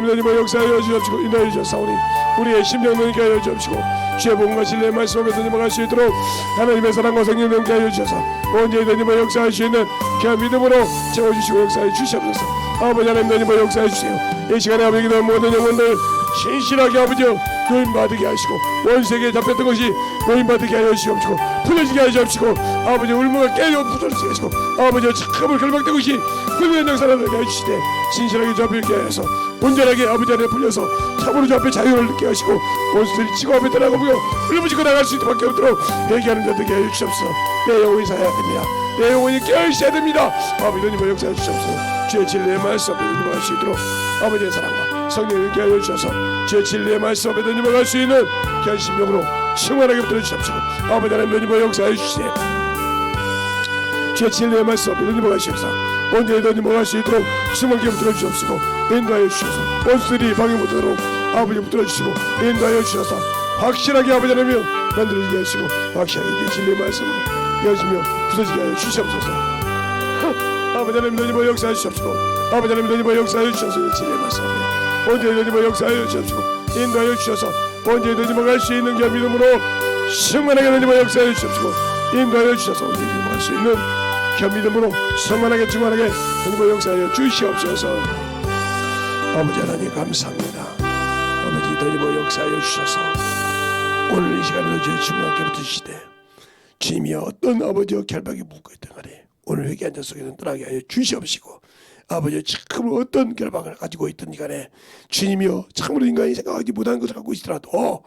던지며 역사하여 주옵시고 인도하여 주셔서오니 우리의 심령 넘게 하여 주옵시고 주의 복음과 진리의 말씀 앞에 던지며 갈 수 있도록 하나님의 사랑과 성령 넘게 하여 주셔서 온전히 던지며 역사할 수 있는 귀한 믿음으로 채워주시고 역사해 주시옵소서. 아버지 하나님 던지며 역사해 주세요. 이 시간에 아버지 기도하는 모든 영혼들 신실하게 아버지 노임받게 하시고 원색에 잡혔던 것이 노임받게 하여 주시옵시고 풀려지게 하여 주옵시고 아버지 울무가 깨져 부서지게 하시고 아버지 착함을 결박된 것이 훌륭한 역사를 하게 해주시되 신실하게 잡히게 하여서 온전하게 아버지 안에 풀려서 참으로 주 앞에 자유를 느끼게 하시고 원수들이 치고 앞에 떠나가고요 울부짖고 나갈 수 있도록 없도록 얘기하는 자들에게 하여 주시옵소서. 내 영혼이 살아야 됩니다. 내 영혼이 깨어있어야 됩니다. 아버지 하나님 역사해 주시옵소서. 주의 진리의 말씀 앞에 던져갈 수 있도록 아버지의 사랑과 성령을 함께 하여 주셔서 주의 진리의 말씀 앞에 던져갈 수 있는 귀한 심령으로 충만하게 붙들어 주시옵시고 아버지 하나님 던지며 역사해 주시되 주의 진리의 말씀 앞에 던지며 가시옵소서. 언제에 던지며 갈 수 있도록 충만하게 붙들어 주시옵시고 인도하여 주셔서 원수들이 방해 못하도록 아버지 붙들어 주시고 인도하여 주셔서 확실하게 아버지 하나님 만들어지게 하시고 확실하게 진리의 말씀으로 여시며 부서지게 하여 주시옵소서. 아버지 하나님 너희와 역사하여 주시옵시고 아버지 하나님 너희와 역사하여 주셔서 진리의 말씀 언제 너희와 역사하여 주시옵시고 인도하여 주셔서 언제 너희와 갈 수 있는 그 믿음으로 성만하게 너희와 역사하여 주시옵시고 인도하여 주셔서 언제 너희와 갈 수 있는 그 믿음으로 성만하게 충만하게 너희와 역사하여 주시옵소서. 아버지 하나님 감사합니다. 아버지 너희와 역사하여 주셔서 오늘 이 시간에 저희 주님께 붙으시되 주님이 어떤 아버지와 결박이 묶어 있던 간에 오늘 회개한 자 속에는 떠나게 하여 주시옵시고 아버지 참으로 어떤 결박을 가지고 있던 간에 주님이여 참으로 인간이 생각하지 못한 것을 갖고 있더라도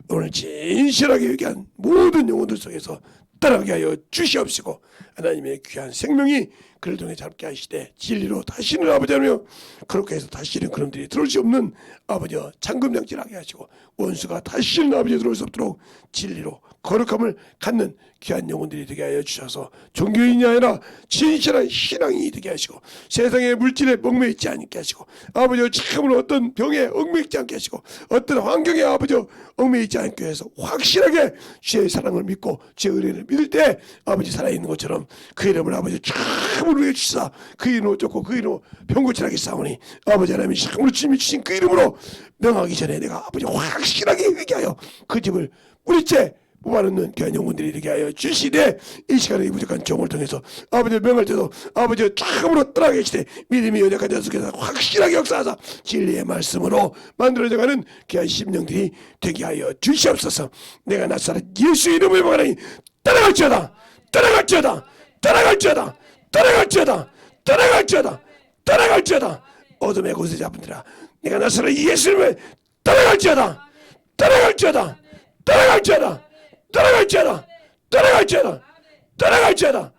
오늘 진실하게 회개한 모든 영혼들 속에서 떠나게 하여 주시옵시고 하나님의 귀한 생명이 그를 통해 잡게 하시되 진리로 다시는 아버지 하며 그렇게 해서 다시는 그놈들이 들어올 수 없는 아버지와 잠금장치하게 하시고 원수가 다시는 아버지 들어올 수 없도록 진리로 거룩함을 갖는 귀한 영혼들이 되게 하여 주셔서 종교인이 아니라 진실한 신앙이 되게 하시고 세상의 물질에 얽매이지 않게 하시고 아버지와 참으로 어떤 병에 얽매이지 않게 하시고 어떤 환경에 아버지와 얽매이지 않게 해서 확실하게 주의 사랑을 믿고 주의 은혜를 믿을 때 아버지 살아있는 것처럼 그 이름을 아버지 참으로 외치사 그 이름으로 쫓고 그 이름으로 병고치라게 싸우니 아버지 하나님이 참으로 주님이 주신 그 이름으로 명하기 전에 내가 아버지 확실하게 회개하여 그 집을 뿌리째 뽑아놓는 귀한 영혼들이 되게 하여 주시되 이 시간에 이 부족한 종을 통해서 아버지를 명할 때도 아버지를 참으로 떠나게 하시되 믿음이 연약한 자 속에서 확실하게 역사하사 진리의 말씀으로 만들어져가는 귀한 심령들이 되게 하여 주시옵소서. 내가 나사렛 예수 이름을 명하니 떠나갈지어다 떠나갈지어다 떠나갈지어다 떠나갈지어다 떠나갈지어다 떠나갈지어다 어둠의 곳에 잡은들아 내가 나사렛 예수 이름을 떠나갈지어다 떠나갈지어다 떠나갈지어다 떠나갈지어다 떠나갈지어다 떠나갈지어다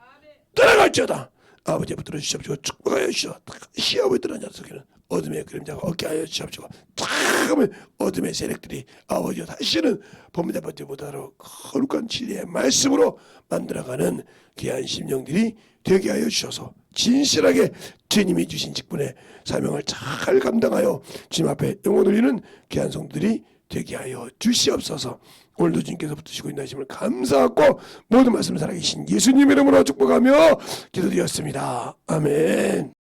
떠나갈지어다 아버지 붙들어 주시옵시고 축복하여 주시옵소서. 시험을 들은 자속에는 어둠의 그림자가 없게 하여 주시옵시고 참을 어둠의 세력들이 아버지와 다시는 범죄받지 못하도록 거룩한 진리의 말씀으로 만들어가는 귀한 심령들이 되게 하여 주셔서 진실하게 주님이 주신 직분의 사명을 잘 감당하여 주님 앞에 영혼 올리는 귀한 성도들이 되게 하여 주시옵소서. 오늘도 주님께서 붙으시고 있는 하심을 감사하고 모든 말씀을 살아계신 예수님 이름으로 축복하며 기도드렸습니다. 아멘.